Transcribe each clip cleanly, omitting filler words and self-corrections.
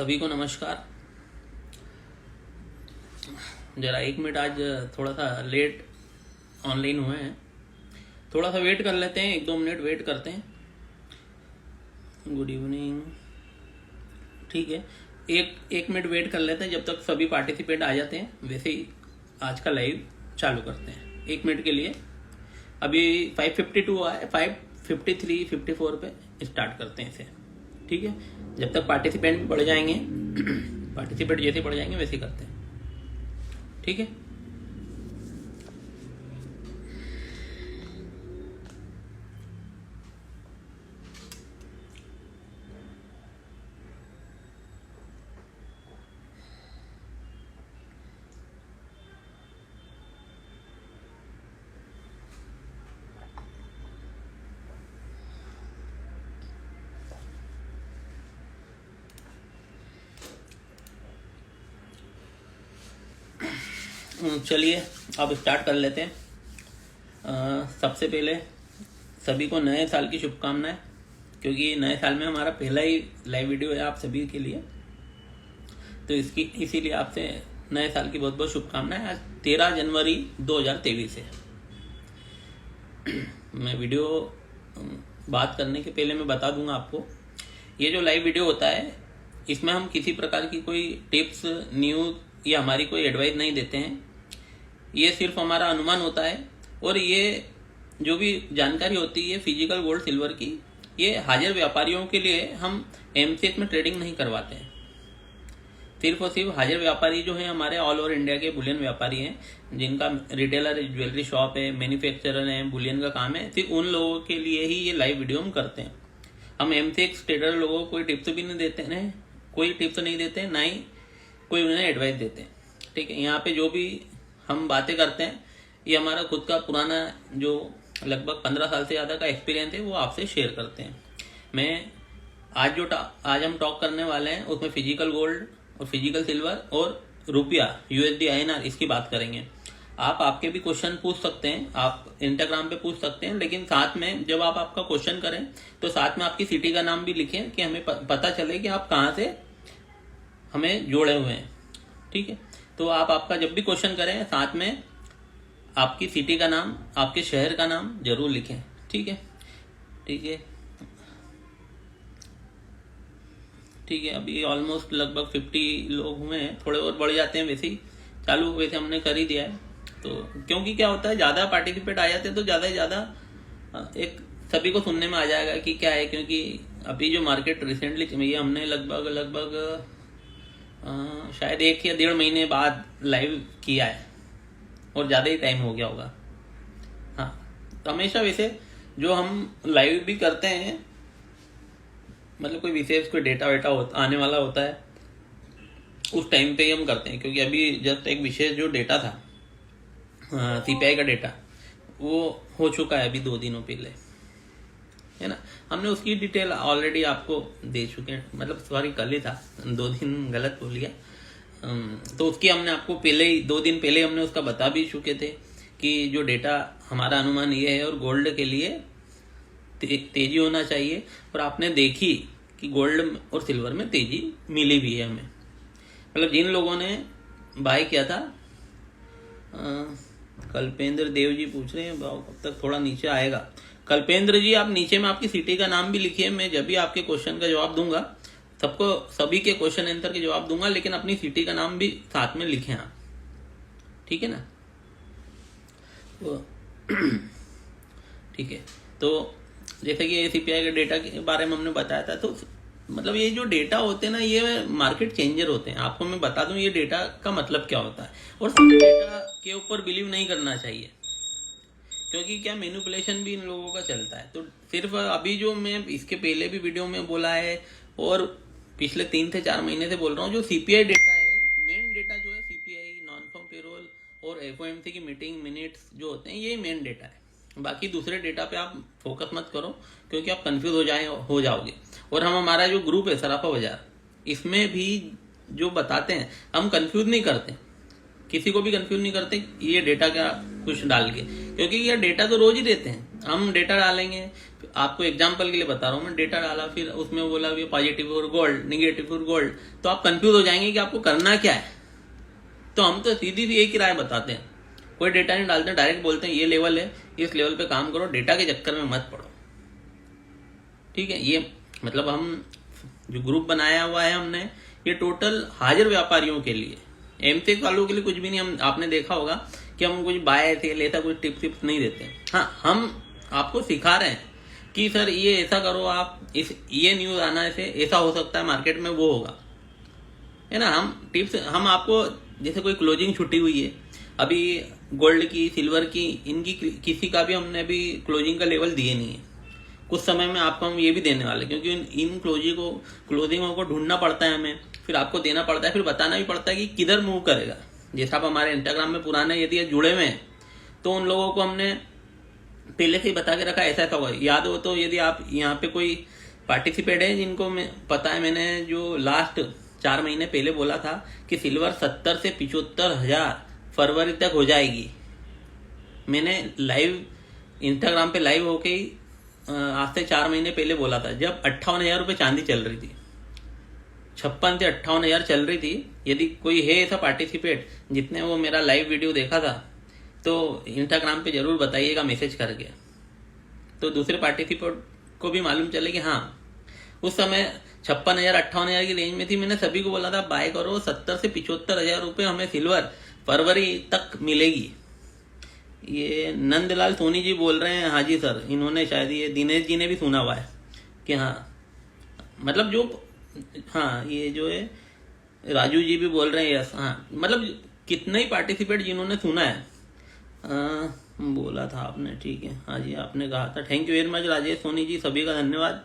सभी को नमस्कार। जरा 1 मिनट आज थोड़ा सा लेट ऑनलाइन हुए हैं, थोड़ा सा वेट कर लेते हैं, 1-2 मिनट वेट करते हैं। Good evening. ठीक है, एक मिनट वेट कर लेते हैं जब तक सभी पार्टिसिपेंट आ जाते हैं। वैसे ही आज का लाइव चालू करते हैं 1 मिनट के लिए। अभी 5:52 आए, 5:53, 54 पे स्टार्ट करते हैं इसे। ठीक है, जब तक पार्टिसिपेंट भी बढ़ जाएंगे पार्टिसिपेंट जैसे बढ़ जाएंगे वैसे करते हैं। ठीक है, चलिए अब स्टार्ट कर लेते हैं। सबसे पहले सभी को नए साल की शुभकामनाएं, क्योंकि नए साल में हमारा पहला ही लाइव वीडियो है आप सभी के लिए, तो इसीलिए आपसे नए साल की बहुत बहुत शुभकामनाएं। आज 13 जनवरी 2023 है। मैं वीडियो बात करने के पहले मैं बता दूंगा आपको, ये जो लाइव वीडियो होता है इसमें हम किसी प्रकार की कोई टिप्स, न्यूज या हमारी कोई एडवाइस नहीं देते हैं। ये सिर्फ हमारा अनुमान होता है, और ये जो भी जानकारी होती है फिजिकल गोल्ड सिल्वर की, ये हाजिर व्यापारियों के लिए हम एमसीएक्स में ट्रेडिंग नहीं करवाते हैं। सिर्फ और सिर्फ हाजिर व्यापारी जो है हमारे ऑल ओवर इंडिया के बुलियन व्यापारी हैं, जिनका रिटेलर ज्वेलरी शॉप है, मैन्युफैक्चरर है, बुलियन का काम है, सिर्फ उन लोगों के लिए ही ये लाइव वीडियो हम करते हैं। हम एमसीएक्स ट्रेडर लोगों को कोई टिप्स भी नहीं देते हैं, कोई टिप्स नहीं देते, ना ही कोई उन्हें एडवाइस देते हैं। ठीक है, यहाँ पे जो भी हम बातें करते हैं ये हमारा खुद का पुराना जो लगभग 15 साल से ज़्यादा का एक्सपीरियंस है वो आपसे शेयर करते हैं। मैं आज हम टॉक करने वाले हैं उसमें फिजिकल गोल्ड और फिजिकल सिल्वर और रुपया यूएसडी आईएनआर इसकी बात करेंगे। आप आपके भी क्वेश्चन पूछ सकते हैं, आप इंस्टाग्राम पे पूछ सकते हैं, लेकिन साथ में जब आप आपका क्वेश्चन करें तो साथ में आपकी सिटी का नाम भी लिखें कि हमें पता चले कि आप कहाँ से हमें जोड़े हुए हैं। ठीक है, तो आप आपका जब भी क्वेश्चन करें साथ में आपकी सिटी का नाम, आपके शहर का नाम जरूर लिखें। ठीक है, ठीक है, ठीक है। अभी ऑलमोस्ट लगभग 50 लोग हुए हैं, थोड़े और बढ़ जाते हैं। वैसे ही चालू वैसे हमने कर ही दिया है, तो क्योंकि क्या होता है ज़्यादा पार्टिसिपेट आ जाते हैं तो ज़्यादा से ज़्यादा एक सभी को सुनने में आ जाएगा कि क्या है। क्योंकि अभी जो मार्केट रिसेंटली ये हमने लगभग शायद 1 या 1.5 महीने बाद लाइव किया है, और ज़्यादा ही टाइम हो गया होगा। हाँ, तो हमेशा वैसे जो हम लाइव भी करते हैं, मतलब कोई विशेष कोई डेटा वेटा आने वाला होता है उस टाइम पे ही हम करते हैं। क्योंकि अभी जस्ट एक विशेष जो डेटा था सीपीआई का डेटा, वो हो चुका है अभी 2 दिनों पहले, है ना। हमने उसकी डिटेल ऑलरेडी आपको दे चुके हैं, मतलब सॉरी कल ही था, 2 दिन गलत बोल गया। तो उसकी हमने आपको पहले ही 2 दिन पहले हमने उसका बता भी चुके थे कि जो डेटा हमारा अनुमान ये है, और गोल्ड के लिए तेजी होना चाहिए। और आपने देखी कि गोल्ड और सिल्वर में तेजी मिली भी है हमें, मतलब जिन लोगों ने बाय किया था। कल्पेंद्र देव जी पूछ रहे हैं भाव कब तक थोड़ा नीचे आएगा। कल्पेंद्र जी आप नीचे में आपकी सिटी का नाम भी लिखिए, मैं जब भी आपके क्वेश्चन का जवाब दूंगा सभी के क्वेश्चन आंसर के जवाब दूंगा, लेकिन अपनी सिटी का नाम भी साथ में लिखें आप। ठीक है ना, ठीक है। तो जैसे कि सीपीआई के डेटा के बारे में हमने बताया था, तो मतलब ये जो डेटा होते हैं ना, ये मार्केट चेंजर होते हैं। आपको मैं बता दूं ये डेटा का मतलब क्या होता है, और सब डेटा के ऊपर बिलीव नहीं करना चाहिए, क्योंकि क्या मैनिपुलेशन भी इन लोगों का चलता है। तो सिर्फ अभी जो मैं इसके पहले भी वीडियो में बोला है, और पिछले 3 से 4 महीने से बोल रहा हूँ, जो सीपीआई डेटा है, मेन डेटा जो है सीपीआई, नॉन फॉर्म पेरोल और एफओएमसी की मीटिंग मिनट्स जो होते हैं, ये मेन डेटा है। बाकी दूसरे डेटा पे आप फोकस मत करो, क्योंकि आप कंफ्यूज हो जाओगे। और हम हमारा जो ग्रुप है सराफा बाजार, इसमें भी जो बताते हैं हम कंफ्यूज नहीं करते, किसी को भी कंफ्यूज नहीं करते ये डेटा का कुछ डाल के, क्योंकि ये डेटा तो रोज ही देते हैं। हम डेटा डालेंगे, आपको एग्जाम्पल के लिए बता रहा हूँ मैं, डेटा डाला, फिर उसमें बोला भी positive for gold, negative for gold, तो आप कंफ्यूज हो जाएंगे कि आपको करना क्या है। तो हम तो सीधी सी एक ही राय बताते हैं, कोई डेटा नहीं डालते, डायरेक्ट बोलते हैं ये लेवल है, इस लेवल पे काम करो, डेटा के चक्कर में मत पड़ो। ठीक है, ये मतलब हम जो ग्रुप बनाया हुआ है हमने, ये टोटल हाजिर व्यापारियों के लिए, एमटेक वालों के लिए कुछ भी नहीं। हम आपने देखा होगा कि हम कुछ बाय सेल ऐसा कुछ टिप्स नहीं देते। हाँ, हम आपको सिखा रहे हैं कि सर ये ऐसा करो, आप इस ये न्यूज आना ऐसे ऐसा हो सकता है मार्केट में, वो होगा, है ना। हम टिप्स हम आपको, जैसे कोई क्लोजिंग छुट्टी हुई है अभी गोल्ड की, सिल्वर की, इनकी किसी का भी हमने अभी क्लोजिंग का लेवल दिए नहीं है। कुछ समय में आपको हम ये भी देने वाले, क्योंकि इन क्लोजिंगों को ढूंढना पड़ता है हमें, फिर आपको देना पड़ता है, फिर बताना भी पड़ता है कि किधर मूव करेगा। जैसा आप हमारे इंस्टाग्राम में पुराने यदि जुड़े हुए हैं तो उन लोगों को हमने पहले से ही बता के रखा, ऐसा होगा। याद हो तो, यदि आप यहाँ पे कोई पार्टिसिपेट है जिनको पता है, मैंने जो लास्ट 4 महीने पहले बोला था कि सिल्वर 70 से 75 हजार फरवरी तक हो जाएगी। मैंने लाइव इंस्टाग्राम पे लाइव होके ही आज से 4 महीने पहले बोला था, जब 58,000 रुपये चांदी चल रही थी, 56 से 58,000 चल रही थी। यदि कोई है ऐसा पार्टिसिपेट जितने वो मेरा लाइव वीडियो देखा था, तो इंस्टाग्राम पे जरूर बताइएगा मैसेज करके, तो दूसरे पार्टिसिपेट को भी मालूम चले कि हाँ, उस समय 56,000 58,000 की रेंज में थी। मैंने सभी को बोला था बाय करो, 70 से 75 हजार रुपये हमें सिल्वर फरवरी तक मिलेगी। ये नंदलाल सोनी जी बोल रहे हैं, हाँ जी सर, इन्होंने शायद ये दिनेश जी ने भी सुना हुआ है कि हाँ, मतलब जो, हाँ ये जो है राजू जी भी बोल रहे हैं, यस, हाँ, मतलब कितने ही पार्टिसिपेट जिन्होंने सुना है। बोला था आपने, ठीक है, हाँ जी आपने कहा था, thank you very much Rajesh Soni ji, सभी का धन्यवाद।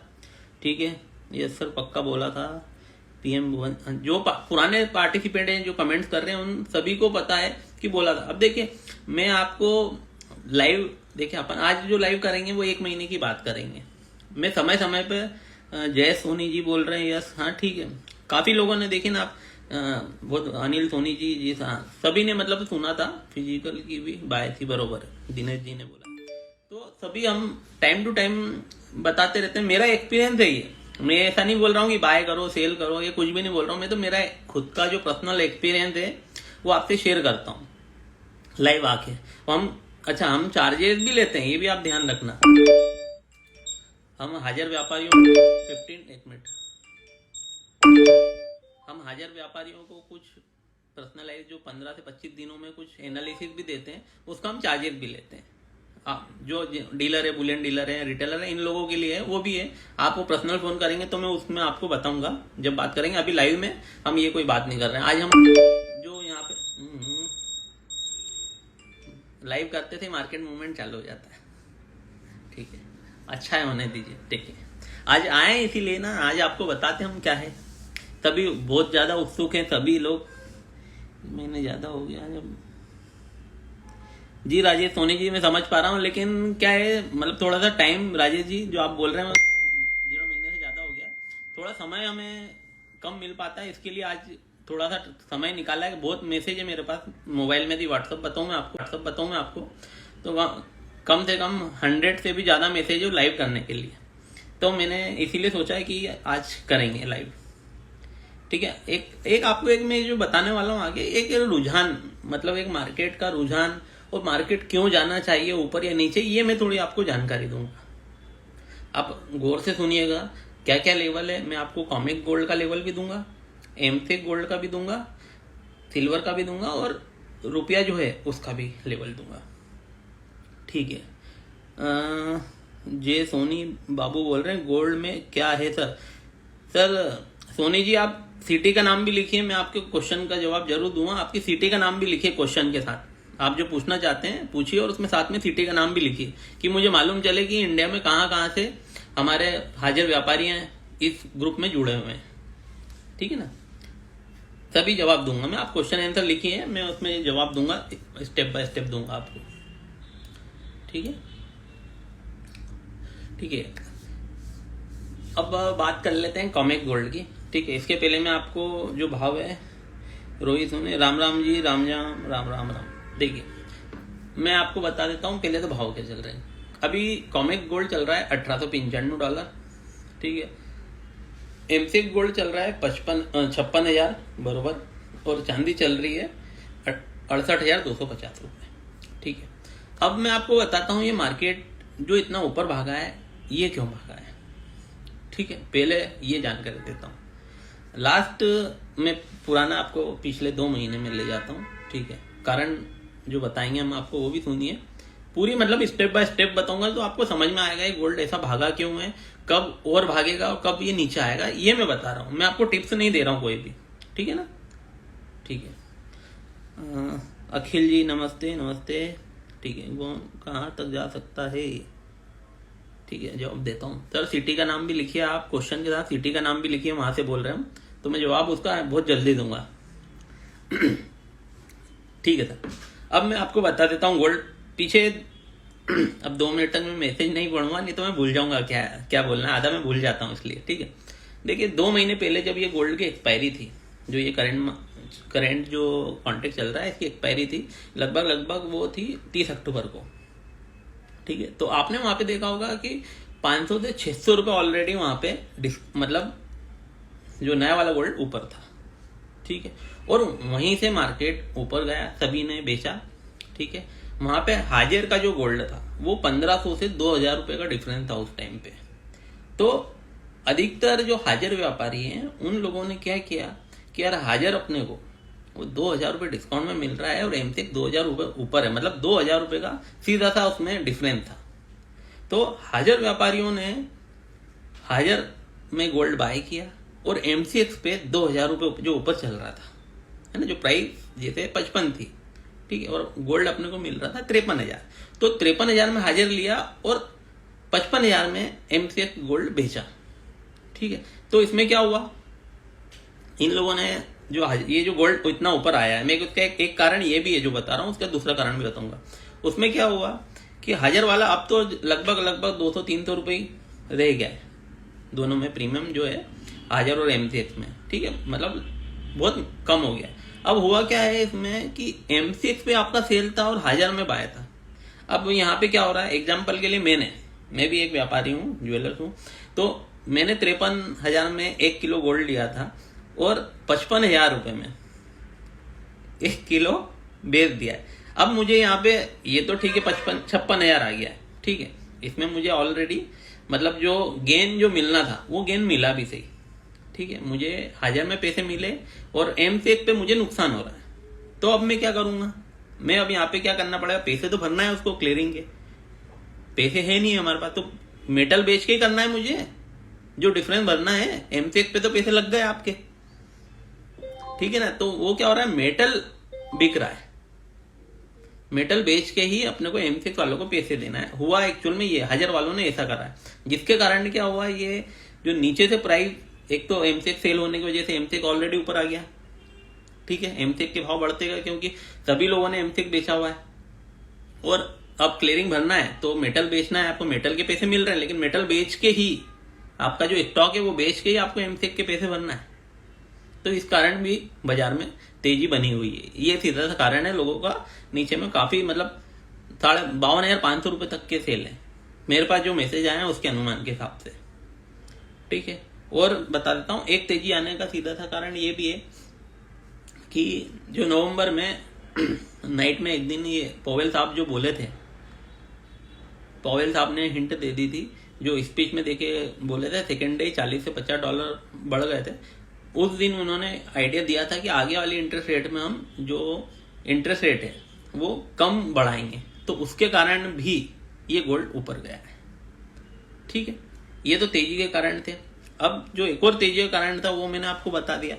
ठीक है, यस सर पक्का बोला था। पीएम भुवन, जो पुराने पार्टिसिपेंट हैं जो कमेंट्स कर रहे हैं, उन सभी को पता है कि बोला था। अब देखिए, मैं आपको लाइव, देखिए अपन आज जो लाइव करेंगे वो 1 महीने की बात करेंगे। मैं समय समय पे, जय सोनी जी बोल रहे हैं, यस, हाँ ठीक है, काफी लोगों ने, देखिए ना आप, बहुत अनिल सोनी जी, हाँ, सभी ने मतलब सुना था। फिजिकल की भी बाय थी, बरोबर है, दिनेश जी ने बोला। तो सभी हम टाइम टू टाइम बताते रहते हैं। मेरा एक्सपीरियंस है ये, मैं ऐसा नहीं बोल रहा हूँ कि बाय करो सेल करो, ये कुछ भी नहीं बोल रहा हूँ मैं, तो मेरा खुद का जो पर्सनल एक्सपीरियंस है वो आपसे शेयर करता हूँ लाइव आके। हम अच्छा, हम चार्जेस भी लेते हैं, ये भी आप ध्यान रखना। हम हाजिर व्यापारियों को 1 मिनट, हम हाजिर व्यापारियों को कुछ पर्सनलाइज जो 15 से 25 दिनों में कुछ एनालिसिस भी देते हैं, उसका हम चार्जेस भी लेते हैं। जो डीलर है, बुलियन डीलर है, रिटेलर है, इन लोगों के लिए है, वो भी है। आपको पर्सनल फोन करेंगे तो मैं उसमें आपको बताऊंगा जब बात करेंगे। अभी लाइव में हम ये कोई बात नहीं कर रहे हैं। आज हम जो यहाँ पे लाइव करते थे, मार्केट मूवमेंट चालू हो जाता है, ठीक है, अच्छा है, होने दीजिए, ठीक है। आज आए इसीलिए ना, आज आपको बताते हम क्या है। सभी बहुत ज्यादा उत्सुक हैं सभी लोग, महीने ज्यादा हो गया जब। जी राजेश सोनी जी, मैं समझ पा रहा हूँ, लेकिन क्या है, मतलब थोड़ा सा टाइम, राजेश जी जो आप बोल रहे हैं 0 महीने से ज्यादा हो गया, थोड़ा समय हमें कम मिल पाता है, इसके लिए आज थोड़ा सा समय निकाला है। बहुत मैसेज है मेरे पास, मोबाइल में भी, व्हाट्सअप बताऊँ मैं आपको, तो कम से कम 100 से भी ज्यादा मैसेज है लाइव करने के लिए। तो मैंने इसीलिए सोचा है कि आज करेंगे लाइव, ठीक है। एक आपको एक मैं जो बताने वाला हूँ आगे, एक रुझान, मतलब एक मार्केट का रुझान, और मार्केट क्यों जाना चाहिए ऊपर या नीचे, ये मैं थोड़ी आपको जानकारी दूंगा। आप गौर से सुनिएगा क्या क्या लेवल है। मैं आपको कॉमिक गोल्ड का लेवल भी दूंगा, एमटेक गोल्ड का भी दूंगा, सिल्वर का भी दूंगा, और रुपया जो है उसका भी लेवल दूंगा, ठीक है। जे सोनी बाबू बोल रहे हैं गोल्ड में क्या है सर सोनी जी, आप सिटी का नाम भी लिखिए, मैं आपके क्वेश्चन का जवाब जरूर दूंगा। आपकी सिटी का नाम भी लिखिए क्वेश्चन के साथ, आप जो पूछना चाहते हैं पूछिए, और उसमें साथ में सिटी का नाम भी लिखिए, कि मुझे मालूम चले कि इंडिया में कहाँ से हमारे हाजिर व्यापारी हैं इस ग्रुप में जुड़े हुए हैं, ठीक है ना। सभी जवाब दूंगा मैं, आप क्वेश्चन आंसर लिखिए, मैं उसमें जवाब दूंगा, स्टेप बाय स्टेप दूंगा आपको, ठीक है। अब बात कर लेते हैं कॉमिक गोल्ड की, ठीक है। इसके पहले मैं आपको जो भाव है, रोहित सोने, राम राम जी, राम। देखिए मैं आपको बता देता हूँ पहले तो भाव क्या चल रहे हैं। अभी कॉमेक्स गोल्ड चल रहा है $1895, ठीक है। एमसीएक्स गोल्ड चल रहा है 56,000 बरोबर, और चांदी चल रही है 68,250 रुपये, ठीक है। अब मैं आपको बताता हूँ ये मार्केट जो इतना ऊपर भागा है ये क्यों भागा है, ठीक है। पहले ये जानकारी देता हूँ। लास्ट में पुराना आपको पिछले 2 महीने में ले जाता हूँ, ठीक है। कारण जो बताएंगे हम आपको वो भी सुनिए पूरी, मतलब स्टेप बाय स्टेप बताऊंगा तो आपको समझ में आएगा ये गोल्ड ऐसा भागा क्यों है, कब और भागेगा और कब ये नीचे आएगा, ये मैं बता रहा हूँ। मैं आपको टिप्स नहीं दे रहा हूँ कोई भी, ठीक है ना, ठीक है। अखिल जी नमस्ते नमस्ते, ठीक है। वो कहाँ तक जा सकता है, ठीक है, जवाब देता हूँ। सर सिटी का नाम भी लिखिए आप, क्वेश्चन के साथ सिटी का नाम भी लिखिए, वहां से बोल रहे हैं हम, तो मैं जवाब उसका बहुत जल्दी दूंगा। ठीक है सर। अब मैं आपको बता देता हूँ गोल्ड पीछे। अब 2 मिनट तक मैं मैसेज नहीं पढ़ूंगा, नहीं तो मैं भूल जाऊंगा क्या क्या बोलना, आधा मैं भूल जाता हूँ इसलिए, ठीक है। देखिए 2 महीने पहले जब ये गोल्ड की एक्सपायरी थी, जो ये करंट जो कॉन्ट्रैक्ट चल रहा है इसकी एक्सपायरी थी, लगभग वो थी 30 अक्टूबर को, ठीक है। तो आपने वहां पे देखा होगा कि 500 से 600 रुपये ऑलरेडी वहां पे मतलब जो नया वाला गोल्ड ऊपर था, ठीक है। और वहीं से मार्केट ऊपर गया, सभी ने बेचा, ठीक है। वहां पे हाजिर का जो गोल्ड था वो 1500 से 2000 रुपये का डिफरेंस था उस टाइम पे। तो अधिकतर जो हाजिर व्यापारी हैं उन लोगों ने क्या किया कि यार हाजिर अपने को वो 2000 रुपये डिस्काउंट में मिल रहा है और एमसीएक्स 2000 रुपये ऊपर है, मतलब 2000 रुपये का सीधा सा उसमें डिफरेंस था। तो हाजिर व्यापारियों ने हाजिर में गोल्ड बाय किया और एमसीएक्स पे 2000 रुपये जो ऊपर चल रहा था, है ना, जो प्राइस जैसे 55 थी, ठीक है, और गोल्ड अपने को मिल रहा था 53,000, तो 53,000 में हाजिर लिया और 55,000 में एमसीएक्स गोल्ड बेचा, ठीक है। तो इसमें क्या हुआ, इन लोगों ने जो ये जो गोल्ड इतना ऊपर आया है, मैं उसका एक कारण ये भी है जो बता रहा हूँ, उसका दूसरा कारण भी बताऊंगा। उसमें क्या हुआ कि हाजिर वाला अब तो लगभग 200-300 रुपये रह गया है दोनों में, प्रीमियम जो है हाजिर और एमसीएक्स में, ठीक है, मतलब बहुत कम हो गया। अब हुआ क्या है इसमें कि एमसीएक्स पे आपका सेल था और हाजिर में बाय था। अब यहाँ पे क्या हो रहा है, एग्जाम्पल के लिए मैं भी एक व्यापारी हूँ, ज्वेलर्स हूँ, तो मैंने 53,000 में 1 किलो गोल्ड लिया था और 55,000 रुपये में 1 किलो बेच दिया है। अब मुझे यहाँ पे ये तो ठीक है 56,000 आ गया है, ठीक है। इसमें मुझे ऑलरेडी मतलब जो गेन जो मिलना था वो गेन मिला भी सही, ठीक है। मुझे हाजिर में पैसे मिले और एमसीएक्स पे मुझे नुकसान हो रहा है। तो अब मैं क्या करूंगा, मैं अब यहाँ पे क्या करना पड़ेगा, पैसे तो भरना है उसको क्लियरिंग के, पैसे है नहीं हमारे पास, तो मेटल बेच के ही करना है मुझे, जो डिफरेंस भरना है। एमसीएक्स पे तो पैसे लग गए आपके, ठीक है ना। तो वो क्या हो रहा है, मेटल बिक रहा है, मेटल बेच के ही अपने को एमसीएक्स वालों को पैसे देना है। हुआ एक्चुअल में ये हाजिर वालों ने ऐसा करा है, जिसके कारण क्या हुआ, ये जो नीचे से प्राइस, एक तो एमसीएक्स सेल होने की वजह से एमसीएक्स ऑलरेडी ऊपर आ गया, ठीक है। एमसीएक्स के भाव बढ़ते गए क्योंकि सभी लोगों ने एमसीएक्स बेचा हुआ है, और अब क्लियरिंग भरना है तो मेटल बेचना है, आपको मेटल के पैसे मिल रहे हैं, लेकिन मेटल बेच के ही आपका जो स्टॉक है वो बेच के ही आपको एमसीएक्स के पैसे भरना है। तो इस कारण भी बाजार में तेजी बनी हुई है, ये सीधा सा कारण है लोगों का। नीचे में काफी मतलब 52,500 रुपये तक के सेल है, मेरे पास जो मैसेज आए हैं उसके अनुमान के हिसाब से, ठीक है। और बता देता हूँ, एक तेजी आने का सीधा सा कारण ये भी है कि जो नवंबर में नाइट में एक दिन ये पॉवेल साहब जो बोले थे, पॉवेल साहब ने हिंट दे दी थी, जो स्पीच में देके बोले थे सेकेंड डे $40 से $50 बढ़ गए थे। उस दिन उन्होंने आइडिया दिया था कि आगे वाली इंटरेस्ट रेट में हम जो इंटरेस्ट रेट है वो कम बढ़ाएंगे, तो उसके कारण भी ये गोल्ड ऊपर गया है, ठीक है। ये तो तेजी के कारण थे। अब जो एक और तेजी का कारण था वो मैंने आपको बता दिया।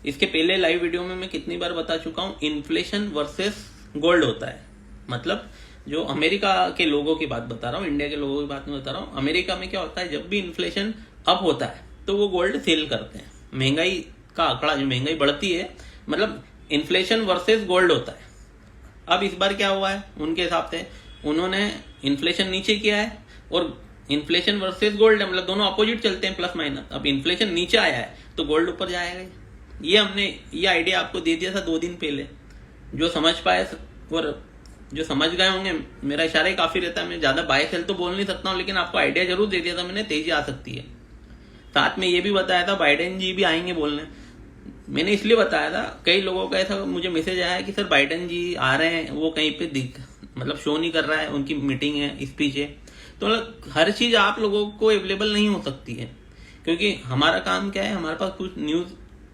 इसके पहले लाइव वीडियो में मैं कितनी बार बता चुका हूँ, इन्फ्लेशन वर्सेस गोल्ड होता है। मतलब जो अमेरिका के लोगों की बात बता रहा हूँ, इंडिया के लोगों की बात नहीं बता रहा हूँ। अमेरिका में क्या होता है, जब भी इन्फ्लेशन अप होता है तो वो गोल्ड सेल करते हैं। महंगाई का आंकड़ा, जो महंगाई बढ़ती है, मतलब इन्फ्लेशन वर्सेस गोल्ड होता है। अब इस बार क्या हुआ है, उनके हिसाब से उन्होंने इन्फ्लेशन नीचे किया है और इन्फ्लेशन वर्सेस गोल्ड है, मतलब दोनों अपोजिट चलते हैं, प्लस माइनस। अब इन्फ्लेशन नीचे आया है तो गोल्ड ऊपर जाएगा। ये हमने ये आइडिया आपको दे दिया था 2 दिन पहले, जो समझ पाए और जो समझ गए होंगे, मेरा इशारा ही काफी रहता है। मैं ज्यादा बाय सेल तो बोल नहीं सकता हूँ, लेकिन आपको आइडिया जरूर दे दिया था मैंने, तेजी आ सकती है। साथ में ये भी बताया था बाइडेन जी भी आएंगे बोलने। मैंने इसलिए बताया था, कई लोगों का ऐसा मुझे मैसेज आया कि सर बाइडेन जी आ रहे हैं, वो कहीं पे दिख मतलब शो नहीं कर रहा है, उनकी मीटिंग है, स्पीच है। तो हर चीज आप लोगों को अवेलेबल नहीं हो सकती है, क्योंकि हमारा काम क्या है, हमारे पास कुछ न्यूज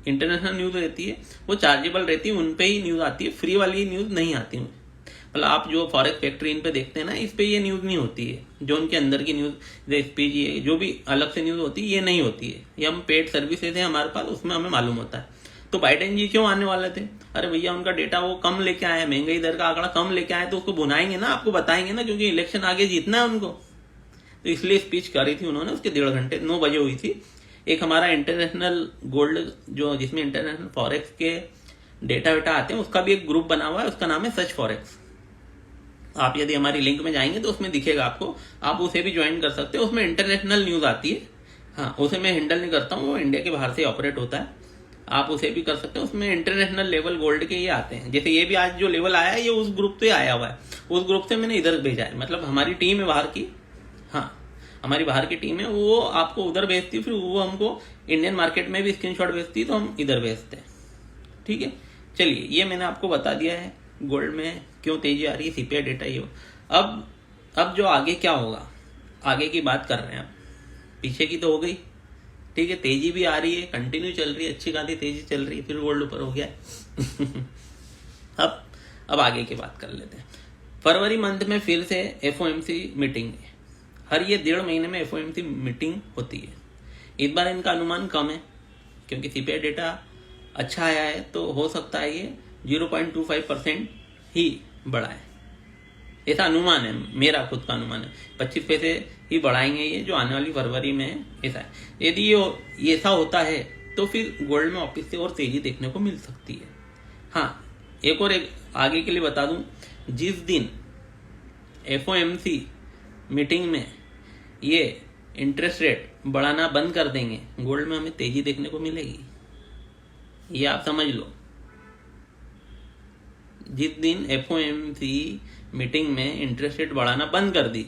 इंटरनेशनल न्यूज रहती है, वो चार्जेबल रहती है, उन पे ही न्यूज आती है, फ्री वाली न्यूज नहीं आती है। मतलब आप जो फॉरेक्स फैक्ट्री इन पे देखते हैं ना, इस पे ये न्यूज नहीं होती है, जो उनके अंदर की न्यूज स्पीच ये जो भी अलग से न्यूज होती है ये नहीं होती है। ये हम पेड सर्विसेज है हमारे पास, उसमें हमें मालूम होता है। तो बाइडेन जी क्यों आने वाले थे? अरे भैया उनका डेटा वो कम लेके आए, महंगाई दर का आंकड़ा कम लेके आए, तो उसको बुनाएंगे ना, आपको बताएंगे ना, क्योंकि इलेक्शन आगे जीतना है उनको। तो इसलिए स्पीच करी थी उन्होंने, उसके 1.5 घंटे 9 बजे हुई थी। एक हमारा इंटरनेशनल गोल्ड जो जिसमें इंटरनेशनल फॉरेक्स के डेटा वेटा आते हैं, उसका भी एक ग्रुप बना हुआ है, उसका नाम है सच फॉरेक्स। आप यदि हमारी लिंक में जाएंगे तो उसमें दिखेगा आपको, आप उसे भी ज्वाइन कर सकते हो। उसमें इंटरनेशनल न्यूज आती है। हाँ, उसे मैं हैंडल नहीं करता हूँ, वो इंडिया के बाहर से ऑपरेट होता है। आप उसे भी कर सकते हो। उसमें इंटरनेशनल लेवल गोल्ड के ये आते हैं, जैसे ये भी आज जो लेवल आया है ये उस ग्रुप से आया हुआ है, उस ग्रुप से मैंने इधर भेजा है। मतलब हमारी टीम है बाहर की, हाँ हमारी बाहर की टीम है, वो आपको उधर भेजती है, फिर वो हमको इंडियन मार्केट में भी स्क्रीनशॉट भेजती है, तो हम इधर भेजते हैं। ठीक है, चलिए ये मैंने आपको बता दिया है गोल्ड में क्यों तेजी आ रही है, सीपीआई डेटा ये। अब जो आगे क्या होगा, आगे की बात कर रहे हैं। अब पीछे की तो हो गई, ठीक है, तेजी भी आ रही है, कंटिन्यू चल रही है, अच्छी खासी तेजी चल रही है, फिर गोल्ड ऊपर हो गया है। अब आगे की बात कर लेते हैं। फरवरी मंथ में फिर से एफओएमसी मीटिंग है। हर ये 1.5 महीने में एफओएमसी मीटिंग होती है। इस बार इनका अनुमान कम है, क्योंकि सीपीआई डेटा अच्छा आया है, तो हो सकता है ये 0.25% ही बढ़ा है, ऐसा अनुमान है, मेरा खुद का अनुमान है। 25 पैसे ही बढ़ाएंगे ये जो आने वाली फरवरी में है, ऐसा है। यदि ये ऐसा होता है तो फिर गोल्ड में वापस से और तेजी देखने को मिल सकती है। हाँ, एक आगे के लिए बता दूं, जिस दिन एफओएमसी मीटिंग में ये इंटरेस्ट रेट बढ़ाना बंद कर देंगे, गोल्ड में हमें तेजी देखने को मिलेगी, ये आप समझ लो। जिस दिन एफओएमसी मीटिंग में इंटरेस्ट रेट बढ़ाना बंद कर दी,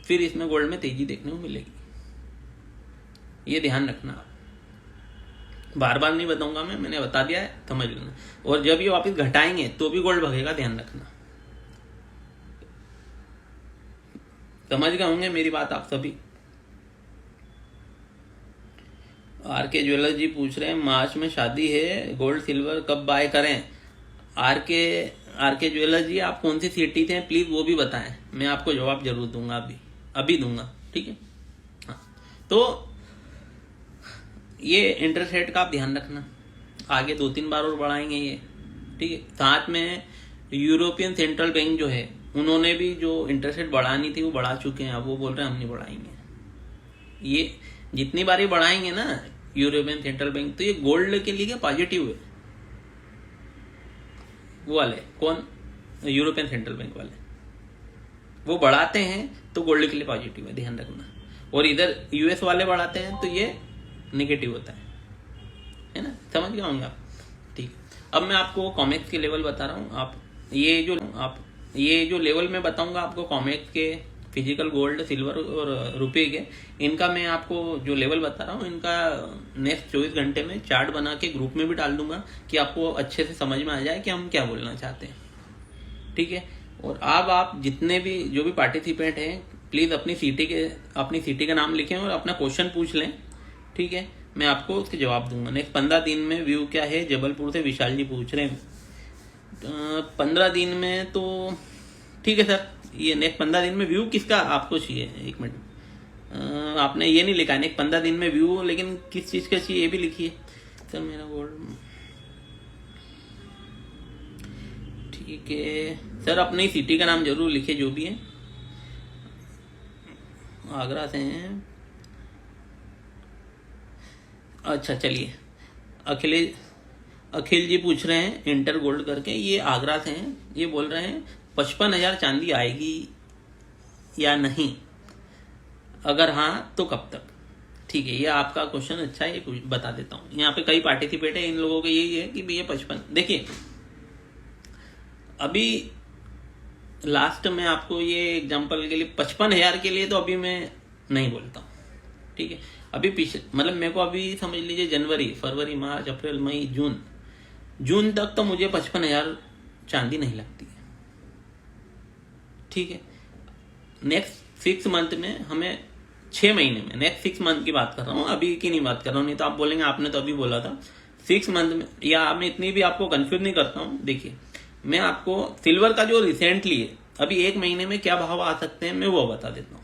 फिर इसमें गोल्ड में तेजी देखने को मिलेगी, ये ध्यान रखना। बार बार नहीं बताऊंगा मैंने बता दिया है, समझ लेना। और जब ये वापस घटाएंगे तो भी गोल्ड भगेगा, ध्यान रखना। समझ गए होंगे मेरी बात आप सभी। आरके ज्वेलर्स जी पूछ रहे हैं मार्च में शादी है, गोल्ड सिल्वर कब बाय करें? आरके ज्वेलर्स जी, आप कौन सी सिटी थे प्लीज वो भी बताएं, मैं आपको जवाब जरूर दूंगा, अभी दूंगा, ठीक है। हाँ, तो ये इंटरेस्ट रेट का आप ध्यान रखना, आगे 2-3 बार और बढ़ाएंगे ये, ठीक है। साथ में यूरोपियन सेंट्रल बैंक जो है, उन्होंने भी जो इंटरेस्ट रेट बढ़ानी थी वो बढ़ा चुके हैं। अब वो बोल रहे हैं हम नहीं बढ़ाएंगे। ये जितनी बार ये बढ़ाएंगे ना यूरोपियन सेंट्रल बैंक, तो ये गोल्ड के लिए क्या पॉजिटिव है। वो वाले कौन, यूरोपियन सेंट्रल बैंक वाले, वो बढ़ाते हैं तो गोल्ड के लिए पॉजिटिव है, ध्यान रखना। और इधर यूएस वाले बढ़ाते हैं तो ये नेगेटिव होता है ना, समझ गए होंगे आप, ठीक। अब मैं आपको कॉमेक्स के लेवल बता रहा हूँ। आप ये जो लेवल मैं बताऊंगा आपको कॉमेक्स के, फिजिकल गोल्ड, सिल्वर और रुपये के, इनका मैं आपको जो लेवल बता रहा हूँ, इनका नेक्स्ट 24 घंटे में चार्ट बना के ग्रुप में भी डाल दूंगा, कि आपको अच्छे से समझ में आ जाए कि हम क्या बोलना चाहते हैं, ठीक है। और अब आप जितने भी जो भी पार्टिसिपेंट हैं, प्लीज अपनी सिटी का नाम लिखें और अपना क्वेश्चन पूछ लें, ठीक है। मैं आपको उसके जवाब दूंगा। नेक्स्ट 15 दिन में व्यू क्या है, जबलपुर से विशाल जी पूछ रहे हैं। 15 दिन में तो ठीक है सर, ये नेक्स्ट 15 दिन में व्यू किसका आपको चाहिए? एक मिनट, आपने ये नहीं लिखा है नेक्स्ट 15 दिन में व्यू, लेकिन किस चीज का चाहिए ये भी लिखिए सर। मेरा गोल्ड, ठीक है सर, अपनी सिटी का नाम जरूर लिखिए जो भी है। आगरा से हैं, अच्छा चलिए। अखिल जी पूछ रहे हैं इंटर गोल्ड करके, ये आगरा से हैं। ये बोल रहे हैं 55,000 चांदी आएगी या नहीं, अगर हाँ तो कब तक? ठीक है, ये आपका क्वेश्चन अच्छा है, ये बता देता हूँ। यहाँ पे कई पार्टिसिपेट है, इन लोगों का यही है कि भैया 55, देखिए अभी लास्ट में आपको ये एग्जांपल के लिए 55,000 के लिए तो अभी मैं नहीं बोलता हूँ, ठीक है। अभी पीछे मतलब मेरे को अभी समझ लीजिए जनवरी, फरवरी, मार्च, अप्रैल, मई, जून तक तो मुझे 55,000 चांदी नहीं लगती है, ठीक है। नेक्स्ट 6 मंथ में हमें 6 महीने में, नेक्स्ट 6 मंथ की बात कर रहा हूँ, अभी की नहीं बात कर रहा हूँ, नहीं तो आप बोलेंगे आपने तो अभी बोला था। 6 मंथ में, या मैं इतनी भी आपको कंफ्यूज नहीं करता हूँ। देखिए मैं आपको सिल्वर का जो रिसेंटली है अभी 1 महीने में क्या भाव आ सकते हैं मैं वो बता देता हूँ,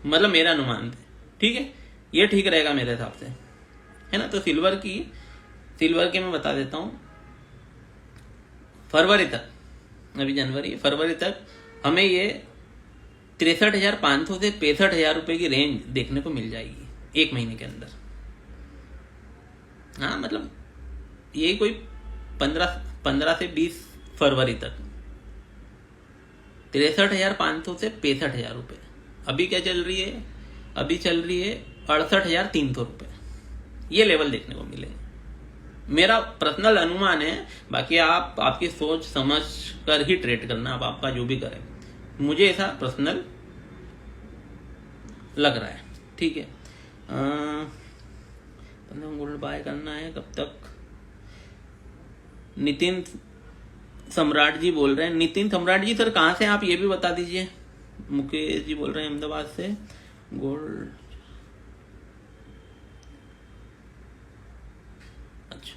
मतलब मेरा अनुमान है, ठीक है। ये ठीक रहेगा मेरे हिसाब से, है ना। तो सिल्वर के मैं बता देता हूँ, फरवरी तक, अभी जनवरी, फरवरी तक हमें ये 63,500 से 65,000 रुपए की रेंज देखने को मिल जाएगी 1 महीने के अंदर। हाँ मतलब ये कोई 15 से 20 फरवरी तक 63,500 से 65,000 रुपए। अभी क्या चल रही है, अभी चल रही है 68,300 रुपए। ये लेवल देखने को मिलेगा, मेरा पर्सनल अनुमान है। बाकी आप आपकी सोच समझ कर ही ट्रेड करना, आप आपका जो भी करें, मुझे ऐसा पर्सनल लग रहा है, ठीक है। गोल्ड बाय करना है कब तक? नितिन सम्राट जी बोल रहे हैं। नितिन सम्राट जी सर कहाँ से आप ये भी बता दीजिए। मुकेश जी बोल रहे हैं अहमदाबाद से, गोल्ड, अच्छा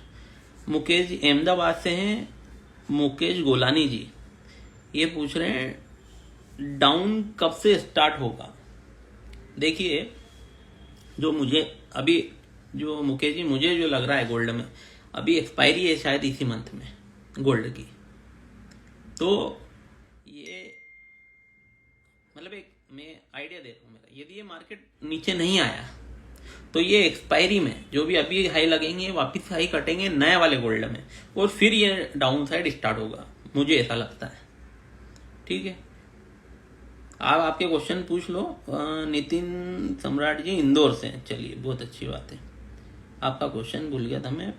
मुकेश जी अहमदाबाद से हैं। मुकेश गोलानी जी ये पूछ रहे हैं डाउन कब से स्टार्ट होगा। देखिए जो मुझे अभी, जो मुकेश जी मुझे जो लग रहा है गोल्ड में, अभी एक्सपायरी है शायद इसी मंथ में गोल्ड की, तो ये मतलब एक मैं आइडिया दे रहा हूँ मेरा, यदि ये मार्केट नीचे नहीं आया तो ये एक्सपायरी में जो भी अभी हाई लगेंगे वापस हाई कटेंगे नए वाले गोल्ड में, और फिर ये डाउन साइड स्टार्ट होगा, मुझे ऐसा लगता है, ठीक है। आप आपके क्वेश्चन पूछ लो। नितिन सम्राट जी इंदौर से, चलिए बहुत अच्छी बात है। आपका क्वेश्चन भूल गया था मैं।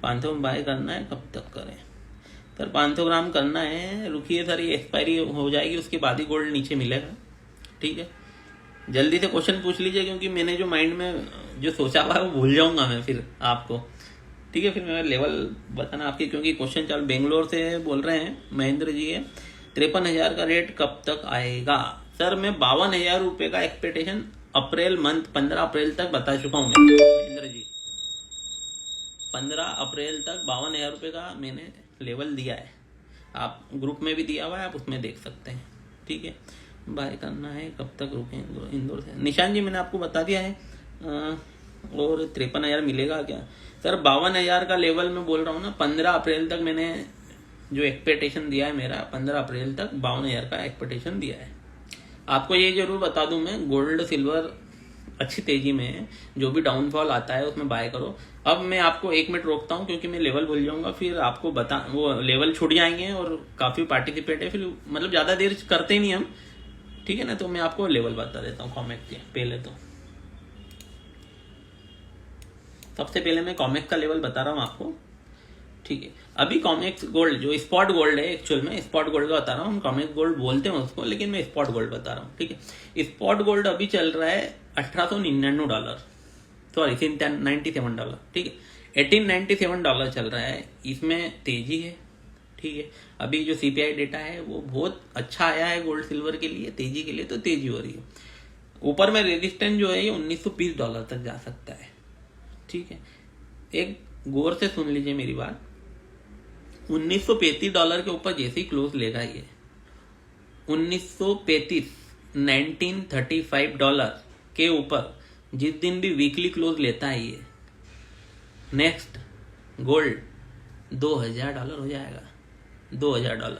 500 में बाय करना है कब तक करें सर? 500 ग्राम करना है, रुकिए सर ये एक्सपायरी हो जाएगी उसके बाद ही गोल्ड नीचे मिलेगा, ठीक है। जल्दी से क्वेश्चन पूछ लीजिए, क्योंकि मैंने जो माइंड में जो सोचा हुआ है वो भूल जाऊंगा मैं फिर आपको, ठीक है। फिर मैं लेवल बताना आपकी, क्योंकि क्वेश्चन चल बेंगलोर से बोल रहे हैं महेंद्र जी है। 53,000 का रेट कब तक आएगा सर? मैं 52,000 रुपए का एक्सपेक्टेशन अप्रैल मंथ 15 अप्रैल तक बता चुका हूँ महेंद्र जी। 15 अप्रैल तक 52,000 रुपए का मैंने लेवल दिया है, आप ग्रुप में भी दिया हुआ है, आप उसमें देख सकते हैं, ठीक है। बाय करना है कब तक रुकें इंदौर से? निशान जी मैंने आपको बता दिया है। और 53,000 मिलेगा क्या सर? 52,000 का लेवल में बोल रहा हूँ ना, 15 अप्रैल तक मैंने जो एक्सपेक्टेशन दिया है मेरा, 15 अप्रैल तक 52,000 का एक्सपेक्टेशन दिया है। आपको ये जरूर बता दूं मैं, गोल्ड सिल्वर अच्छी तेजी में है, जो भी डाउनफॉल आता है उसमें बाय करो। अब मैं आपको 1 मिनट रोकता हूँ, क्योंकि मैं लेवल भूल जाऊंगा, फिर आपको वो लेवल छूट जाएंगे और काफी पार्टिसिपेट है, फिर मतलब ज्यादा देर करते ही नहीं हम, ठीक है ना। तो मैं आपको लेवल बता देता हूँ कॉमेक्स के पहले। तो सबसे पहले मैं कॉमेक्स का लेवल बता रहा हूँ आपको, ठीक है। अभी कॉमेक्स गोल्ड जो स्पॉट गोल्ड है, एक्चुअल में स्पॉट गोल्ड का बता रहा हूँ, हम कॉमेक्स गोल्ड बोलते हैं उसको, लेकिन मैं स्पॉट गोल्ड बता रहा हूँ, ठीक है। स्पॉट गोल्ड अभी चल रहा है $1,899, सॉरी $97, ठीक है। $1,897 चल रहा है, इसमें तेजी है, ठीक है। अभी जो CPI डेटा है वो बहुत अच्छा आया है गोल्ड सिल्वर के लिए, तेजी के लिए, तो तेजी हो रही है। ऊपर में रेजिस्टेंस जो है ये $1,920 तक जा सकता है, ठीक है। एक गौर से सुन लीजिए मेरी बात, $1,935 के ऊपर जैसे ही क्लोज लेगा ये, 1935 $1935 के ऊपर जिस दिन भी वीकली क्लोज लेता है ये, नेक्स्ट गोल्ड $2,000 हो जाएगा, $2,000,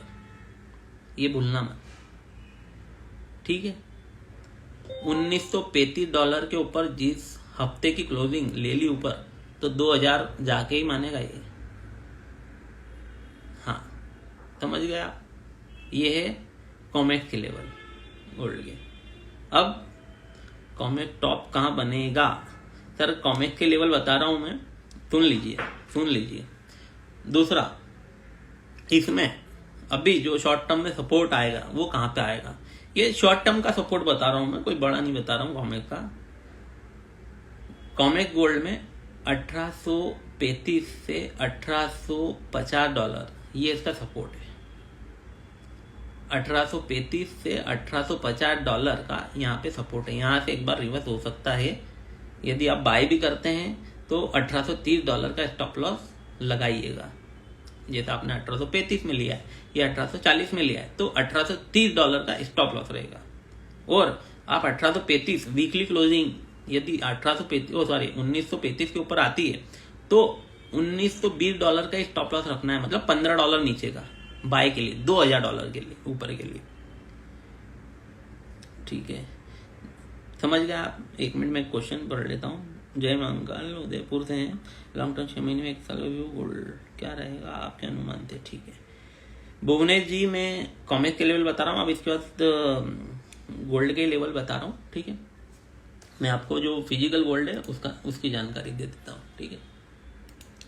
ये भूलना मत, ठीक है। $1,935 के ऊपर जिस हफ्ते की क्लोजिंग ले ली ऊपर, तो 2,000 जाके ही मानेगा ये, हाँ समझ गए आप। ये है कॉमेक्स के लेवल गोल्ड के। अब कॉमेक्स टॉप कहाँ बनेगा सर? कॉमेक्स के लेवल बता रहा हूं मैं, सुन लीजिए। दूसरा, इसमें अभी जो शॉर्ट टर्म में सपोर्ट आएगा वो कहाँ पे आएगा, ये शॉर्ट टर्म का सपोर्ट बता रहा हूं मैं, कोई बड़ा नहीं बता रहा हूँ कॉमेक का। कॉमेक गोल्ड में 1835 से $1850 ये इसका सपोर्ट है। 1835 से $1850 का यहाँ पे सपोर्ट है। यहाँ से एक बार रिवर्स हो सकता है। यदि आप बाय भी करते हैं तो $1830 का स्टॉप लॉस लगाइएगा। जैसे आपने 1835 में लिया है या 1840 में लिया है तो $1830 का स्टॉप लॉस रहेगा। और आप 1835 वीकली क्लोजिंग यदि 1935 के ऊपर आती है तो $1920 का स्टॉप लॉस रखना है, मतलब $15 नीचे का बाय के लिए, $2000 के लिए ऊपर के लिए। ठीक है, समझ गए आप। 1 मिनट में क्वेश्चन पढ़ लेता हूँ। जय मंगल, उदयपुर से हैं, लॉन्ग टर्म 6 महीने में 1 साल व्यू गोल्ड क्या रहेगा आपके अनुमान थे। ठीक है, भुवनेश जी मैं कॉमेक के लेवल बता रहा हूँ, अब इसके बाद गोल्ड के लेवल बता रहा हूँ। ठीक है, मैं आपको जो फिजिकल गोल्ड है उसकी जानकारी दे देता हूँ। ठीक है,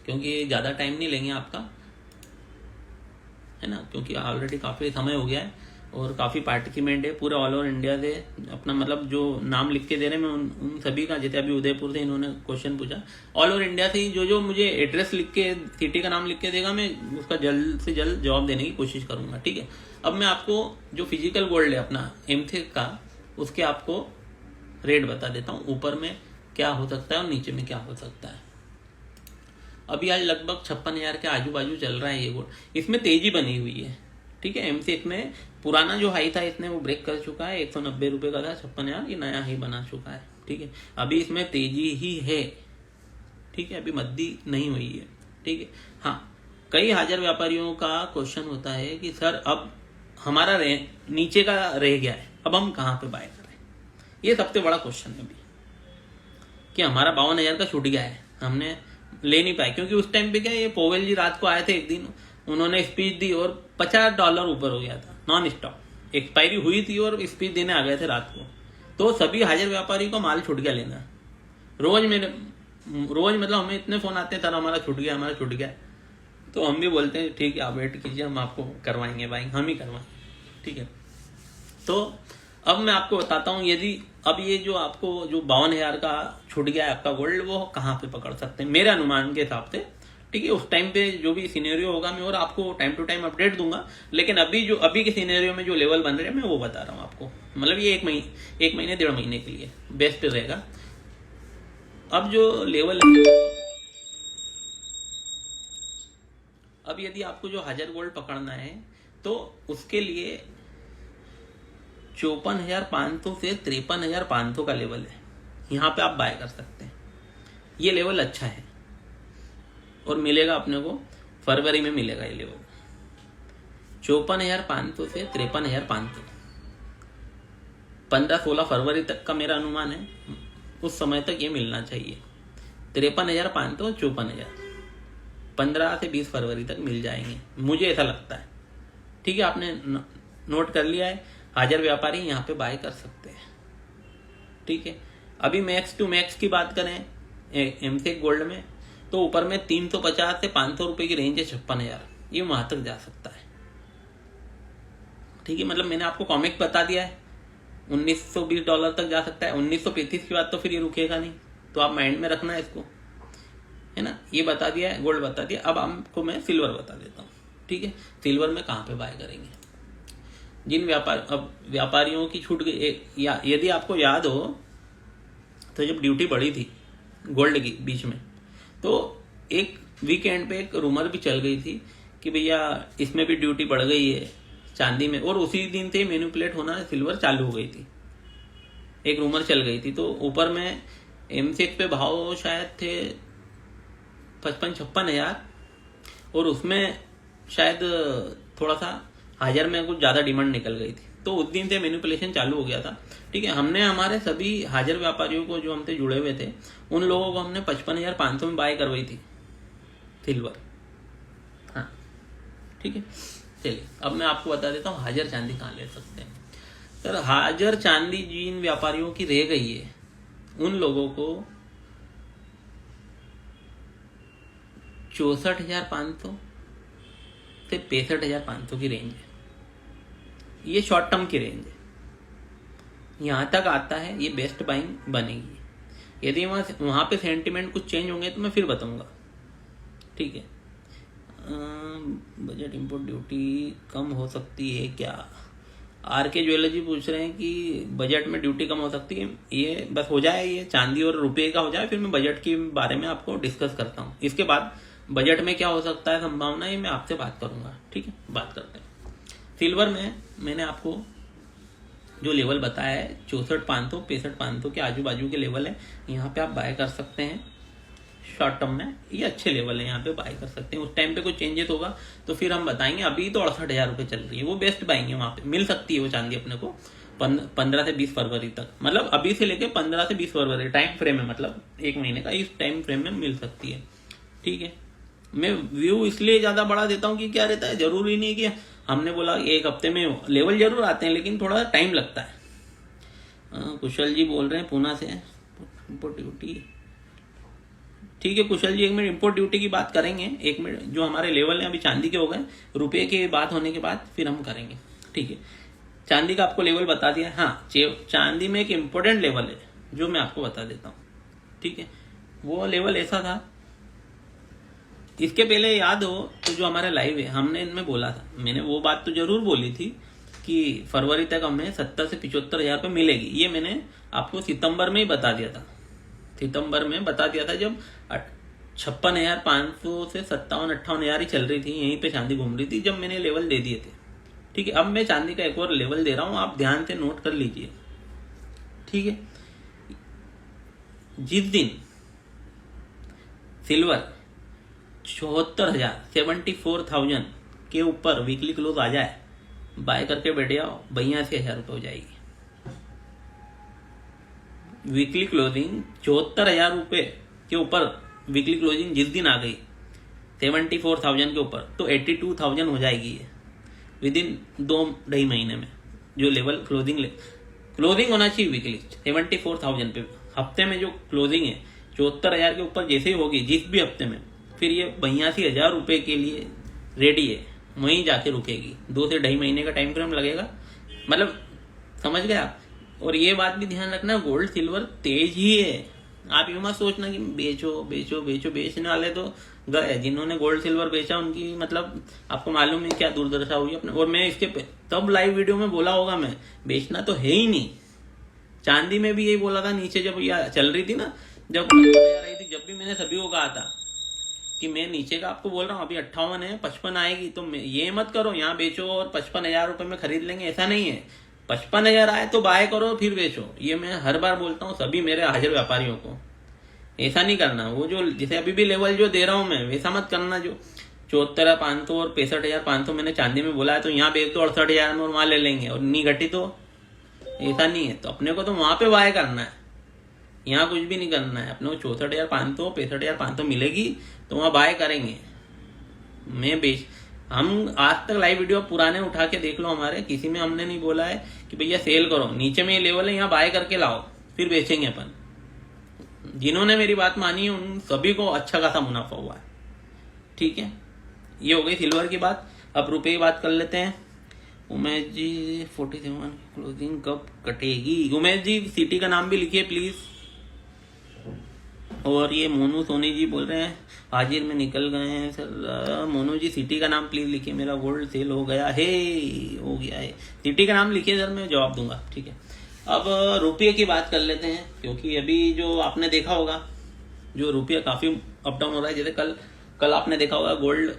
क्योंकि ज़्यादा टाइम नहीं लेंगे आपका, है ना, क्योंकि ऑलरेडी काफ़ी समय हो गया है और काफ़ी पार्टिसिपेंट है पूरे ऑल ओवर इंडिया से। अपना मतलब जो नाम लिख के दे रहे हैं मैं उन सभी का, जैसे अभी उदयपुर से इन्होंने क्वेश्चन पूछा, ऑल ओवर इंडिया से ही जो मुझे एड्रेस लिख के, सिटी का नाम लिख के देगा, मैं उसका जल्द से जल्द जवाब देने की कोशिश करूंगा। ठीक है, अब मैं आपको जो फिजिकल गोल्ड है अपना एमथेक का, उसके आपको रेट बता देता हूँ, ऊपर में क्या हो सकता है और नीचे में क्या हो सकता है। अभी आज लगभग 56,000 के आजू बाजू चल रहा है ये गोल्ड। इसमें तेजी बनी हुई है। ठीक है, एमसीएक्स में पुराना जो हाई था इसने वो ब्रेक कर चुका है, 190 रुपये का था 56,000, ये नया हाई बना चुका है। ठीक है, अभी इसमें तेजी ही है। ठीक है, अभी मद्दी नहीं हुई है। ठीक है, हाँ, कई हाजर व्यापारियों का क्वेश्चन होता है कि सर अब हमारा नीचे का रह गया है, अब हम कहाँ पे बाय करें। ये सबसे बड़ा क्वेश्चन है अभी, कि हमारा 52,000 का छूट गया है, हमने ले नहीं पाए, क्योंकि उस टाइम पे क्या, ये पोवेल जी रात को आए थे एक दिन, उन्होंने स्पीच दी और $50 ऊपर हो गया था नॉन स्टॉप, एक्सपायरी हुई थी और स्पीच देने आ गए थे रात को। तो सभी हाजिर व्यापारी को माल छूट गया लेना। रोज मतलब हमें इतने फोन आते हैं, सर हमारा छूट गया। तो हम भी बोलते हैं ठीक है आप वेट कीजिए, हम आपको करवाएंगे भाई, हम ही करवाएंगे। ठीक है, तो अब मैं आपको बताता हूँ, यदि अब ये जो आपको जो 52,000 का छूट गया है आपका गोल्ड, वो कहाँ पे पकड़ सकते हैं मेरे अनुमान के हिसाब से। ठीक है, उस टाइम पे जो भी सिनेरियो होगा मैं और आपको टाइम टू टाइम अपडेट दूंगा, लेकिन अभी के सिनेरियो में जो लेवल बन रहे हैं मैं वो बता रहा हूँ आपको। मतलब ये 1 महीने 1.5 महीने के लिए बेस्ट रहेगा। अब जो लेवल है, अब यदि आपको जो हाजर गोल्ड पकड़ना है तो उसके लिए 54,500 से 53,500 का लेवल है, यहाँ पे आप बाय कर सकते हैं। ये लेवल अच्छा है और मिलेगा अपने को फरवरी में मिलेगा ये लेवल। 54,500 से 53,500, 15-16 फरवरी तक का मेरा अनुमान है, उस समय तक ये मिलना चाहिए। 53,500 54,000 15 से 20 फरवरी तक मिल जाएंगे, मुझे ऐसा लगता है। ठीक है, आपने नोट कर लिया है, हाजिर व्यापारी यहाँ पे बाय कर सकते हैं। ठीक है, अभी मैक्स टू मैक्स की बात करें एमसेक गोल्ड में, तो ऊपर में 350 से 500 रुपए की रेंज है, 56,000, ये वहां तक जा सकता है। ठीक है, मतलब मैंने आपको कॉमिक बता दिया है, $1920 तक जा सकता है। 1935 की बात तो फिर ये रुकेगा नहीं, तो आप माइंड में रखना है इसको, है ना। ये बता दिया है, गोल्ड बता दिया, अब आपको मैं सिल्वर बता देता हूँ। ठीक है, सिल्वर में कहाँ पे बाय करेंगे। जिन व्यापारियों की छूट गई, यदि आपको याद हो तो जब ड्यूटी बढ़ी थी गोल्ड की बीच में, तो एक वीकेंड पे एक रूमर भी चल गई थी कि भैया इसमें भी ड्यूटी बढ़ गई है चांदी में, और उसी दिन से मैनिपुलेट होना सिल्वर चालू हो गई थी, एक रूमर चल गई थी। तो ऊपर में एमसेक पे भाव शायद थे 55-56,000, और उसमें शायद थोड़ा सा हाजिर में कुछ ज्यादा डिमांड निकल गई थी, तो उस दिन से मैनिपुलेशन चालू हो गया था। ठीक है, हमने हमारे सभी हाजिर व्यापारियों को जो हमसे जुड़े हुए थे उन लोगों को हमने 55,500 में बाय करवाई थी सिल्वर। हाँ, ठीक है, चलिए अब मैं आपको बता देता हूँ हाजिर चांदी कहाँ ले सकते हैं। सर हाजिर चांदी जिन व्यापारियों की रह गई है उन लोगों को 64,500 से 65,500 की रेंज है। ये शॉर्ट टर्म की रेंज है, यहाँ तक आता है ये बेस्ट बाइंग बनेगी। यदि वहाँ पे सेंटिमेंट कुछ चेंज होंगे तो मैं फिर बताऊंगा, ठीक है। बजट इंपोर्ट ड्यूटी कम हो सकती है क्या? RK ज्वेलर्स पूछ रहे हैं कि बजट में ड्यूटी कम हो सकती है। ये बस हो जाए, ये चांदी और रुपये का हो जाए, फिर मैं बजट के बारे में आपको डिस्कस करता हूँ। इसके बाद बजट में क्या हो सकता है संभावना, ये मैं आपसे बात करूंगा, ठीक है। बात करते हैं सिल्वर में। मैंने आपको जो लेवल बताया है 64,500 65,500 के आजू बाजू के लेवल है, यहाँ पे आप बाय कर सकते हैं शॉर्ट टर्म में। ये अच्छे लेवल है, यहाँ पे बाय कर सकते हैं। उस टाइम पे कुछ चेंजेस होगा तो फिर हम बताएंगे। अभी तो 68,000 रुपये चल रही है, वो बेस्ट बाइंग है। वहाँ पे मिल सकती है वो चांदी अपने को 15 से 20 फरवरी तक, मतलब अभी से लेके 15 से 20 फरवरी टाइम फ्रेम है, मतलब 1 महीने का, इस टाइम फ्रेम में मिल सकती है, ठीक है। मैं व्यू इसलिए ज्यादा बढ़ा देता हूँ कि क्या रहता है, जरूरी नहीं कि हमने बोला 1 हफ्ते में लेवल जरूर आते हैं, लेकिन थोड़ा टाइम लगता है। कुशल जी बोल रहे हैं पूना से, इंपोर्ट ड्यूटी, ठीक है कुशल जी। 1 मिनट इंपोर्ट ड्यूटी की बात करेंगे, 1 मिनट। जो हमारे लेवल हैं अभी चांदी के हो गए, रुपये की बात होने के बाद फिर हम करेंगे, ठीक है। चांदी का आपको लेवल बता दिया। हाँ, चांदी में एक इम्पोर्टेंट लेवल है जो मैं आपको बता देता हूँ, ठीक है। वो लेवल ऐसा था, इसके पहले याद हो तो जो हमारा लाइव है हमने इनमें बोला था, मैंने वो बात तो जरूर बोली थी कि फरवरी तक हमें 70 से 75,000 रुपये मिलेगी। ये मैंने आपको सितंबर में ही बता दिया था, सितंबर में बता दिया था, जब 56,500 से 57-58,000 ही चल रही थी, यहीं पे चांदी घूम रही थी, जब मैंने लेवल दे दिए थे, ठीक है। अब मैं चांदी का एक और लेवल दे रहा हूं, आप ध्यान से नोट कर लीजिए, ठीक है। जिस दिन सिल्वर 74,000 के ऊपर वीकली क्लोज आ जाए, बाय करके बैठ जाओ, 82,000 रुपये हो जाएगी वीकली क्लोजिंग। 74,000 रुपये के ऊपर वीकली क्लोजिंग जिस दिन आ गई 74,000 के ऊपर, तो 82,000 हो जाएगी ये विद इन 2-2.5 महीने में। जो लेवल क्लोजिंग होना चाहिए वीकली 74,000 पे, हफ्ते में जो क्लोजिंग है 74,000 के ऊपर जैसे ही होगी जिस भी हफ्ते में, फिर ये 82,000 रुपये के लिए रेडी है, वहीं जाके रुकेगी। 2 से 2.5 महीने का टाइम फ्रेम लगेगा, मतलब समझ गए आप। और ये बात भी ध्यान रखना, गोल्ड सिल्वर तेज ही है। आप ये मत सोचना कि बेचो बेचो बेचो, बेचने वाले तो गए, जिन्होंने गोल्ड सिल्वर बेचा उनकी मतलब आपको मालूम है क्या दुर्दशा हुई अपने। और मैं इसके तब लाइव वीडियो में बोला होगा, मैं बेचना तो है ही नहीं। चांदी में भी यही बोला था, नीचे जब यह चल रही थी ना, जब रही थी, जब भी मैंने सभी को कहा था कि मैं नीचे का आपको बोल रहा हूँ, अभी 58 है, 55 आएगी, तो ये मत करो यहाँ बेचो और 55,000 रुपये में खरीद लेंगे, ऐसा नहीं है। 55,000 आए तो बाय करो फिर बेचो, ये मैं हर बार बोलता हूँ सभी मेरे हाजिर व्यापारियों को। ऐसा नहीं करना, वो जो जैसे अभी भी लेवल जो दे रहा हूँ मैं वैसा मत करना। जो 74,500 और 65,500 मैंने चांदी में बोला है, तो यहाँ बेच दो 68,000 में और वहां ले लेंगे, और नहीं घटी तो ऐसा नहीं है। तो अपने को तो वहां पे बाय करना है, यहाँ कुछ भी नहीं करना है। अपने को 64,500 65,500 मिलेगी तो वहां बाय करेंगे। मैं हम आज तक लाइव वीडियो पुराने उठा के देख लो हमारे, किसी में हमने नहीं बोला है कि भैया सेल करो, नीचे में ये लेवल है यहाँ बाय करके लाओ फिर बेचेंगे अपन। जिन्होंने मेरी बात मानी है उन सभी को अच्छा खासा मुनाफा हुआ है, ठीक है। ये हो गई सिल्वर की बात। अब रुपए की बात कर लेते हैं। उमेश जी 47 क्लोजिंग कब कटेगी? उमेश जी सिटी का नाम भी लिखिए प्लीज। और ये मोनू सोनी जी बोल रहे हैं हाजिर में निकल गए हैं सर। मोनू जी सिटी का नाम प्लीज लिखिए, मेरा गोल्ड सेल हो गया है, हो गया है। सिटी का नाम लिखिए सर, मैं जवाब दूंगा, ठीक है। अब रुपये की बात कर लेते हैं, क्योंकि अभी जो आपने देखा होगा जो रुपया काफी अप डाउन हो रहा है। जैसे कल आपने देखा होगा गोल्ड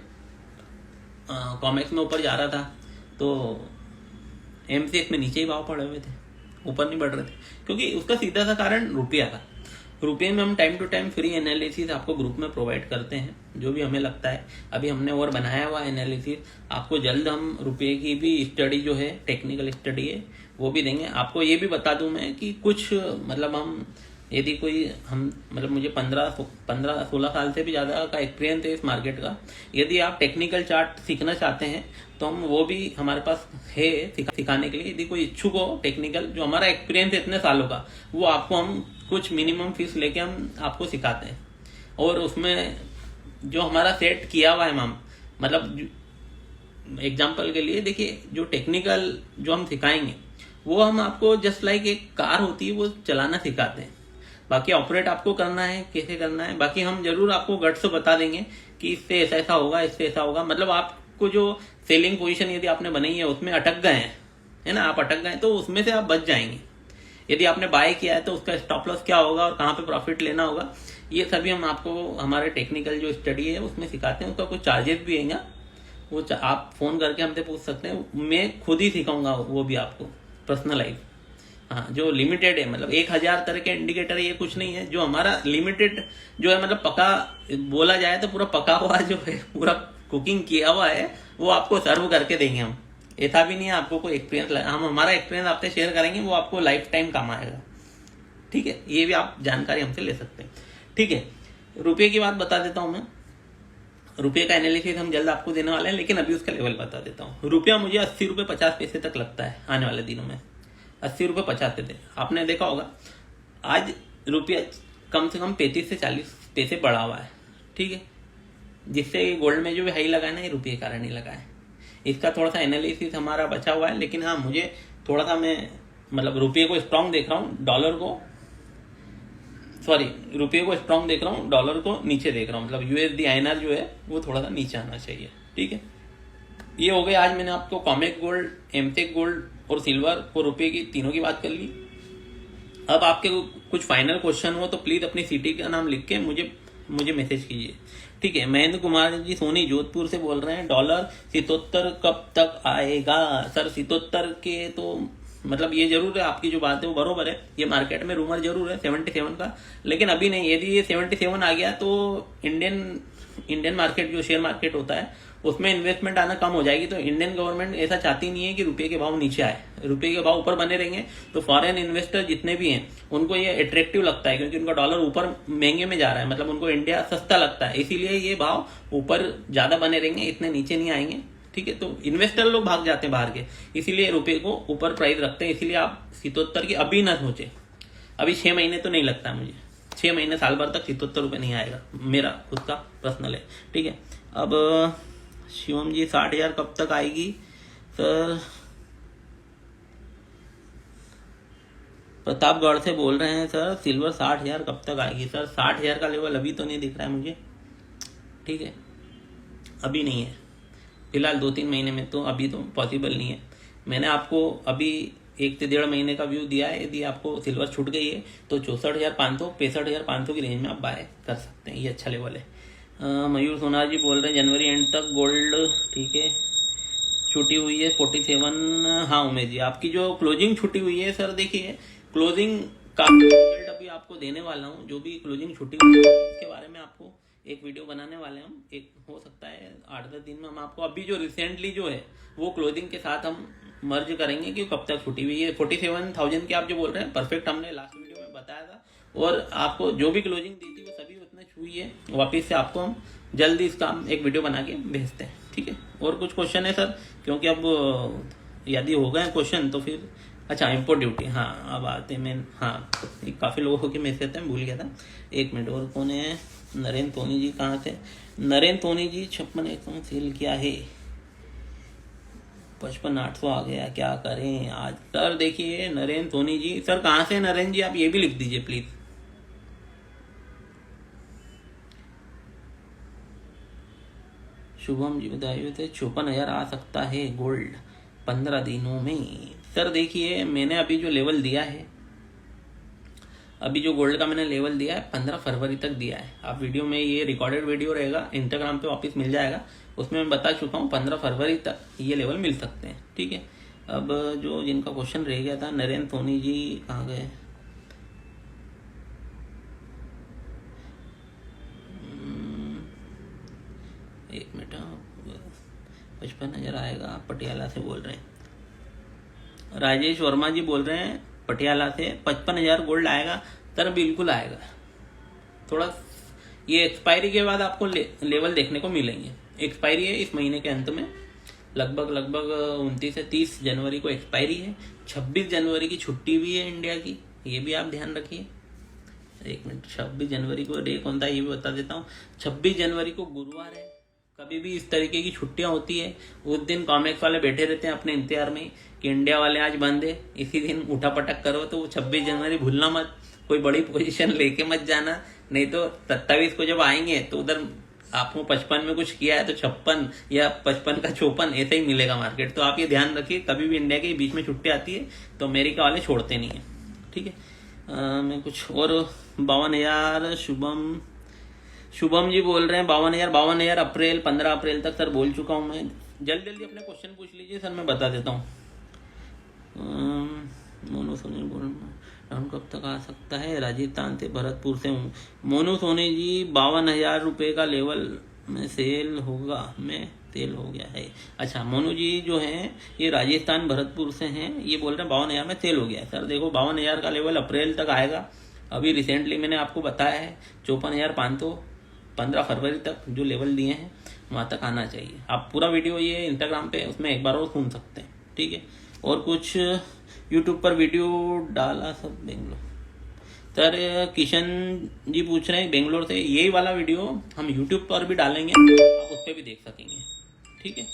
कॉमेक्स में ऊपर जा रहा था, तो MCX में नीचे ही भाव पड़े हुए थे, ऊपर नहीं बढ़ रहे थे, क्योंकि उसका सीधा सा कारण रुपया था। रुपये में हम time to time free analysis आपको ग्रुप में प्रोवाइड करते हैं, जो भी हमें लगता है। अभी हमने और बनाया हुआ एनालिसिस, आपको जल्द हम रुपये की भी स्टडी जो है, टेक्निकल स्टडी है, वो भी देंगे। आपको ये भी बता दूं मैं कि कुछ मतलब हम यदि कोई हम मतलब मुझे 15-16 साल से भी ज़्यादा का एक्सपीरियंस है इस मार्केट का। यदि आप टेक्निकल चार्ट सीखना चाहते हैं तो हम वो भी हमारे पास है सिखाने के लिए। यदि कोई इच्छुक हो टेक्निकल, जो हमारा एक्सपीरियंस है इतने सालों का, वो आपको हम कुछ मिनिमम फीस लेके हम आपको सिखाते हैं। और उसमें जो हमारा सेट किया हुआ है मैम, मतलब एग्जाम्पल के लिए देखिए, जो टेक्निकल जो हम सिखाएंगे वो हम आपको जस्ट लाइक एक कार होती है वो चलाना सिखाते हैं। बाकी ऑपरेट आपको करना है, कैसे करना है, बाकी हम जरूर आपको गट से बता देंगे कि इससे ऐसा ऐसा होगा, इससे ऐसा होगा। मतलब आपको जो सेलिंग पोजीशन यदि आपने बनाई है उसमें अटक गए हैं, है ना, आप अटक गए तो उसमें से आप बच जाएंगे। यदि आपने बाय किया है तो उसका स्टॉप लॉस क्या होगा और कहाँ पे प्रॉफिट लेना होगा, ये सभी हम आपको हमारे टेक्निकल जो स्टडी है उसमें सिखाते हैं। उसका कुछ चार्जेस भी है, वो आप फोन करके हमसे पूछ सकते हैं, मैं खुद ही सिखाऊंगा वो भी आपको पर्सनलाइज। हाँ, जो लिमिटेड है, मतलब 1000 तरह के इंडिकेटर है, ये कुछ नहीं है। जो हमारा लिमिटेड जो है, मतलब पका बोला जाए तो पूरा पका हुआ जो है, पूरा कुकिंग किया हुआ है, वो आपको सर्व करके देंगे हम। ऐसा भी नहीं है आपको कोई एक्सपीरियंस, हम हमारा एक्सपीरियंस आपसे शेयर करेंगे, वो आपको लाइफ टाइम काम आएगा। ठीक है, ये भी आप जानकारी हमसे ले सकते हैं। ठीक है, रुपये की बात बता देता हूं मैं। रुपये का एनालिसिस हम जल्द आपको देने वाले हैं, लेकिन अभी उसका लेवल बता देता हूँ। रुपया मुझे 80 रुपये 50 पैसे तक लगता है आने वाले दिनों में। 80 रुपये 50 पैसे आपने देखा होगा, आज रुपया कम से कम 35 से 40 पैसे बढ़ा हुआ है। ठीक है, जिससे गोल्ड में जो भी हाई लगा है ना, ये रुपये के कारण ही लगा है। इसका थोड़ा सा एनालिसिस हमारा बचा हुआ है, लेकिन हाँ, मुझे थोड़ा सा मैं मतलब रुपये को स्ट्रांग देख रहा हूँ, रुपये को स्ट्रांग देख रहा हूँ, डॉलर को नीचे देख रहा हूँ। मतलब यूएसडी INR जो है वो थोड़ा सा नीचे आना चाहिए। ठीक है, ये हो गया। आज मैंने आपको कॉमेक गोल्ड, एमटेक गोल्ड और सिल्वर और रुपये की तीनों की बात कर ली। अब आपके कुछ फाइनल क्वेश्चन हो तो प्लीज अपनी सिटी का नाम लिख के मुझे मैसेज कीजिए। ठीक है, महेंद्र कुमार जी सोनी जोधपुर से बोल रहे हैं, डॉलर 77 कब तक आएगा? सर 77 के तो मतलब ये जरूर है, आपकी जो बात है वो बरोबर है, ये मार्केट में रूमर जरूर है 77 का, लेकिन अभी नहीं। यदि ये 77 आ गया तो इंडियन मार्केट जो शेयर मार्केट होता है उसमें इन्वेस्टमेंट आना कम हो जाएगी। तो इंडियन गवर्नमेंट ऐसा चाहती नहीं है कि रुपये के भाव नीचे आए, रुपये के भाव ऊपर बने रहेंगे तो फॉरेन इन्वेस्टर जितने भी हैं उनको ये अट्रैक्टिव लगता है, क्योंकि उनका डॉलर ऊपर महंगे में जा रहा है, मतलब उनको इंडिया सस्ता लगता है, इसीलिए ये भाव ऊपर ज्यादा बने रहेंगे, इतने नीचे नहीं आएंगे। ठीक है, तो इन्वेस्टर लोग भाग जाते हैं बाहर के, इसीलिए रुपये को ऊपर प्राइस रखते हैं। इसीलिए आप 77 की अभी ना सोचे, अभी 6 महीने तो नहीं लगता मुझे, 6 महीने साल भर तक 77 रुपये नहीं आएगा, मेरा खुद का पर्सनल है। ठीक है, अब शिवम जी 60,000 कब तक आएगी? सर प्रतापगढ़ से बोल रहे हैं, सर सिल्वर 60,000 कब तक आएगी? सर 60,000 का लेवल अभी तो नहीं दिख रहा है मुझे। ठीक है, अभी नहीं है, फिलहाल 2-3 महीने में तो अभी तो पॉसिबल नहीं है। मैंने आपको अभी 1 से 1.5 महीने का व्यू दिया है। यदि आपको सिल्वर छूट गई है तो 64,500 65,500 की रेंज में आप बाय कर सकते हैं, ये अच्छा लेवल है। मयूर सोनार जी बोल रहे हैं जनवरी एंड तक गोल्ड, ठीक है, छुट्टी हुई है 47। हाँ उमेश जी, आपकी जो क्लोजिंग छुट्टी हुई है, सर देखिए क्लोजिंग का रिजल्ट अभी आपको देने वाला हूँ। जो भी क्लोजिंग छुट्टी हुई है उसके बारे में आपको एक वीडियो बनाने वाले हैं हम, एक हो सकता है 8-10 दिन में हम आपको अभी जो रिसेंटली जो है वो क्लोजिंग के साथ हम मर्ज करेंगे कि कब तक छुट्टी हुई है। 47,000 की आप जो बोल रहे हैं परफेक्ट, हमने लास्ट वीडियो में बताया था, और आपको जो भी क्लोजिंग दी थी वो सभी उतने छुई है। वापिस से आपको हम जल्दी इसका एक वीडियो बना के भेजते हैं। ठीक है, और कुछ क्वेश्चन है सर? क्योंकि अब यदि हो गए क्वेश्चन तो फिर अच्छा इम्पोर्ट ड्यूटी, हाँ अब आते हैं। मैं हाँ काफ़ी लोगों के मैसेज थे, भूल गया था। 1 मिनट, और कौन है? नरेंद्र सोनी जी कहाँ से? नरेंद्र सोनी जी 56,100 सेल किया है, 55,800 आ गया, क्या करें आज? सर देखिए नरेंद्र सोनी जी, सर कहाँ से नरेंद्र जी? आप ये भी लिख दीजिए प्लीज। शुभम जी बताइए थे 54,000 आ सकता है गोल्ड 15 दिनों में। सर देखिए मैंने अभी जो लेवल दिया है, अभी जो गोल्ड का मैंने लेवल दिया है 15 फरवरी तक दिया है। आप वीडियो में, ये रिकॉर्डेड वीडियो रहेगा, इंस्टाग्राम पे वापस मिल जाएगा, उसमें मैं बता चुका हूँ 15 फरवरी तक ये लेवल मिल सकते हैं। ठीक है, अब जो जिनका क्वेश्चन रह गया था, नरेंद्र सोनी जी कहाँ गए? एक मिनट, 55,000 आएगा, पटियाला से बोल रहे हैं। राजेश वर्मा जी बोल रहे हैं पटियाला से, 55,000 गोल्ड आएगा? सर बिल्कुल आएगा, थोड़ा ये एक्सपायरी के बाद आपको लेवल देखने को मिलेंगे। एक्सपायरी है इस महीने के अंत में, लगभग 29 से 30 जनवरी को एक्सपायरी है। 26 जनवरी की छुट्टी भी है इंडिया की, ये भी आप ध्यान रखिए। 1 मिनट, 26 जनवरी को डे कौन था ये भी बता देता हूँ। 26 जनवरी को गुरुवार है, कभी भी इस तरीके की छुट्टियां होती है उस दिन कॉमिक्स वाले बैठे रहते हैं अपने इंतजार में कि इंडिया वाले आज बंद है, इसी दिन उठा पटक करो। तो 26 जनवरी भूलना मत, कोई बड़ी पोजीशन लेके मत जाना, नहीं तो 27 को जब आएंगे तो उधर आपको 55 में कुछ किया है तो 56 या 55 का 54 ऐसे ही मिलेगा मार्केट। तो आप ये ध्यान रखिए, कभी भी इंडिया के बीच में छुट्टी आती है तो अमेरिका वाले छोड़ते नहीं है, ठीक है। मैं कुछ और 52,000 शुभम जी बोल रहे हैं 52,000 अप्रैल 15 अप्रैल तक सर बोल चुका हूँ मैं। जल्दी जल्दी अपने क्वेश्चन पूछ लीजिए सर, मैं बता देता हूँ। मोनू सोनी बोल राउंड कब तक आ सकता है? राजस्थान से भरतपुर से हूँ। मोनू सोनी जी 52,000 रुपये का लेवल में सेल होगा, में सेल हो गया है। अच्छा, मोनू जी जो हैं ये राजस्थान भरतपुर से हैं, ये बोल रहे हैं 52,000 में सेल हो गया है। सर देखो 52,000 का लेवल अप्रैल तक आएगा। अभी रिसेंटली मैंने आपको बताया है 54,500 15 फरवरी तक जो लेवल दिए हैं वहाँ तक आना चाहिए। आप पूरा वीडियो ये इंस्टाग्राम पे उसमें एक बार और सुन सकते हैं, ठीक है। और कुछ यूट्यूब पर वीडियो डाला सब बेंगलोर। सर किशन जी पूछ रहे हैं बेंगलोर से, यही वाला वीडियो हम यूट्यूब पर भी डालेंगे, आप उस पर भी देख सकेंगे, ठीक है।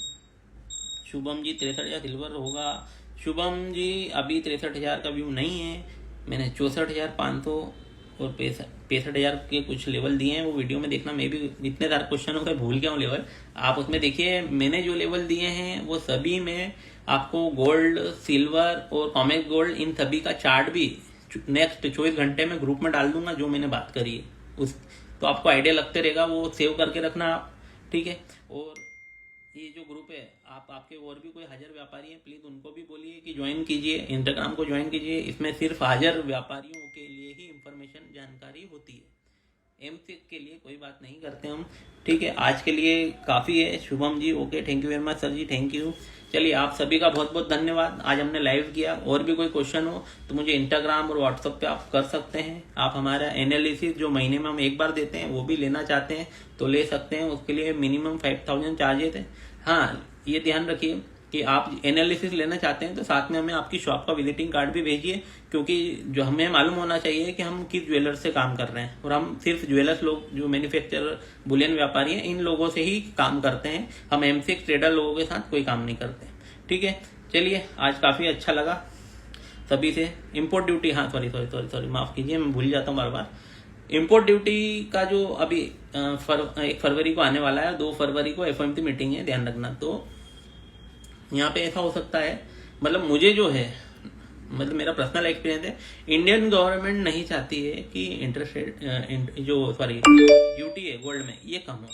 शुभम जी 63,000 सिल्वर होगा। शुभम जी अभी 63,000 का व्यू नहीं है, मैंने 64,500 और 65,000 के कुछ लेवल दिए हैं, वो वीडियो में देखना। मैं भी इतने सारे क्वेश्चन हो गए भूल गया हूँ लेवल, आप उसमें देखिए। मैंने जो लेवल दिए हैं वो सभी में आपको गोल्ड, सिल्वर और कॉमेक्स गोल्ड, इन सभी का चार्ट भी नेक्स्ट 24 घंटे में ग्रुप में डाल दूंगा जो मैंने बात करी है उस, तो आपको आइडिया लगते रहेगा, वो सेव करके रखना आप, ठीक है। और ये जो ग्रुप है आपके और भी कोई हाजिर व्यापारी हैं, प्लीज़ उनको भी बोलिए कि ज्वाइन कीजिए, इंस्टाग्राम को ज्वाइन कीजिए। इसमें सिर्फ हाजिर व्यापारियों के लिए ही इंफॉर्मेशन जानकारी होती है, एमसीएक्स के लिए कोई बात नहीं करते हम, ठीक है। आज के लिए काफ़ी है Shubham ji, okay, thank you very much sir ji, thank you. चलिए आप सभी का बहुत बहुत धन्यवाद, आज हमने लाइव किया। और भी कोई क्वेश्चन हो तो मुझे इंस्टाग्राम और व्हाट्सएप पे आप कर सकते हैं। आप हमारा एनालिसिस जो महीने में हम एक बार देते हैं वो भी लेना चाहते हैं तो ले सकते हैं, उसके लिए मिनिमम 5,000 चार्जेस है। हाँ, ये ध्यान रखिए कि आप एनालिसिस लेना चाहते हैं तो साथ में हमें आपकी शॉप का विजिटिंग कार्ड भी भेजिए, क्योंकि जो हमें मालूम होना चाहिए कि हम किस ज्वेलर्स से काम कर रहे हैं। और हम सिर्फ ज्वेलर्स लोग जो मैन्युफैक्चरर बुलियन व्यापारी हैं इन लोगों से ही काम करते हैं, हम एमसीएक्स ट्रेडर लोगों के साथ कोई काम नहीं करते, ठीक है। चलिए आज काफ़ी अच्छा लगा सभी से। इम्पोर्ट ड्यूटी, हाँ सॉरी माफ़ कीजिए, मैं भूल जाता हूँ बार बार। इम्पोर्ट ड्यूटी का जो अभी 1 फरवरी को आने वाला है, 2 फरवरी को एफओएमसी मीटिंग है, ध्यान रखना। तो यहाँ पे ऐसा हो सकता है, मतलब मुझे जो है, मतलब मेरा पर्सनल एक्सपीरियंस है, इंडियन गवर्नमेंट नहीं चाहती है कि इंटरेस्ट रेट ड्यूटी है गोल्ड में ये कम हो,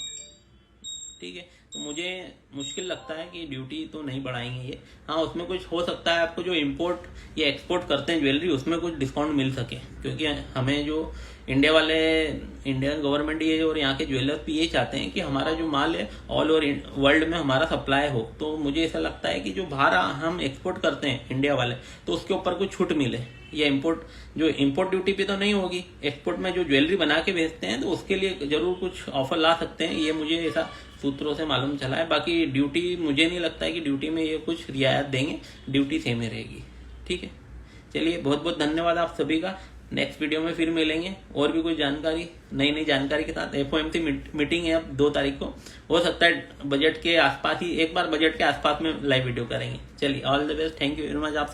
ठीक है। तो मुझे मुश्किल लगता है कि ड्यूटी तो नहीं बढ़ाएंगे ये। हाँ, उसमें कुछ हो सकता है आपको जो इंपोर्ट या एक्सपोर्ट करते हैं ज्वेलरी उसमें कुछ डिस्काउंट मिल सके, क्योंकि हमें जो इंडिया वाले, इंडियन गवर्नमेंट ये और यहाँ के ज्वेलर्स भी ये चाहते हैं कि हमारा जो माल है ऑल ओवर वर्ल्ड में हमारा सप्लाई हो। तो मुझे ऐसा लगता है कि जो बाहर हम एक्सपोर्ट करते हैं इंडिया वाले तो उसके ऊपर कुछ छूट मिले, या इम्पोर्ट ड्यूटी पे तो नहीं होगी, एक्सपोर्ट में जो ज्वेलरी बना के बेचते हैं तो उसके लिए जरूर कुछ ऑफर ला सकते हैं, ये मुझे ऐसा सूत्रों से मालूम चला है। बाकी ड्यूटी मुझे नहीं लगता है कि ड्यूटी में ये कुछ रियायत देंगे, ड्यूटी सेम ही रहेगी, ठीक है। चलिए बहुत बहुत धन्यवाद आप सभी का, नेक्स्ट वीडियो में फिर मिलेंगे और भी कोई जानकारी, नई जानकारी के साथ। एफओएमसी मीटिंग है अब 2 तारीख को, हो सकता है बजट के आसपास ही, एक बार बजट के आसपास में लाइव वीडियो करेंगे। चलिए all the best, thank you very much आप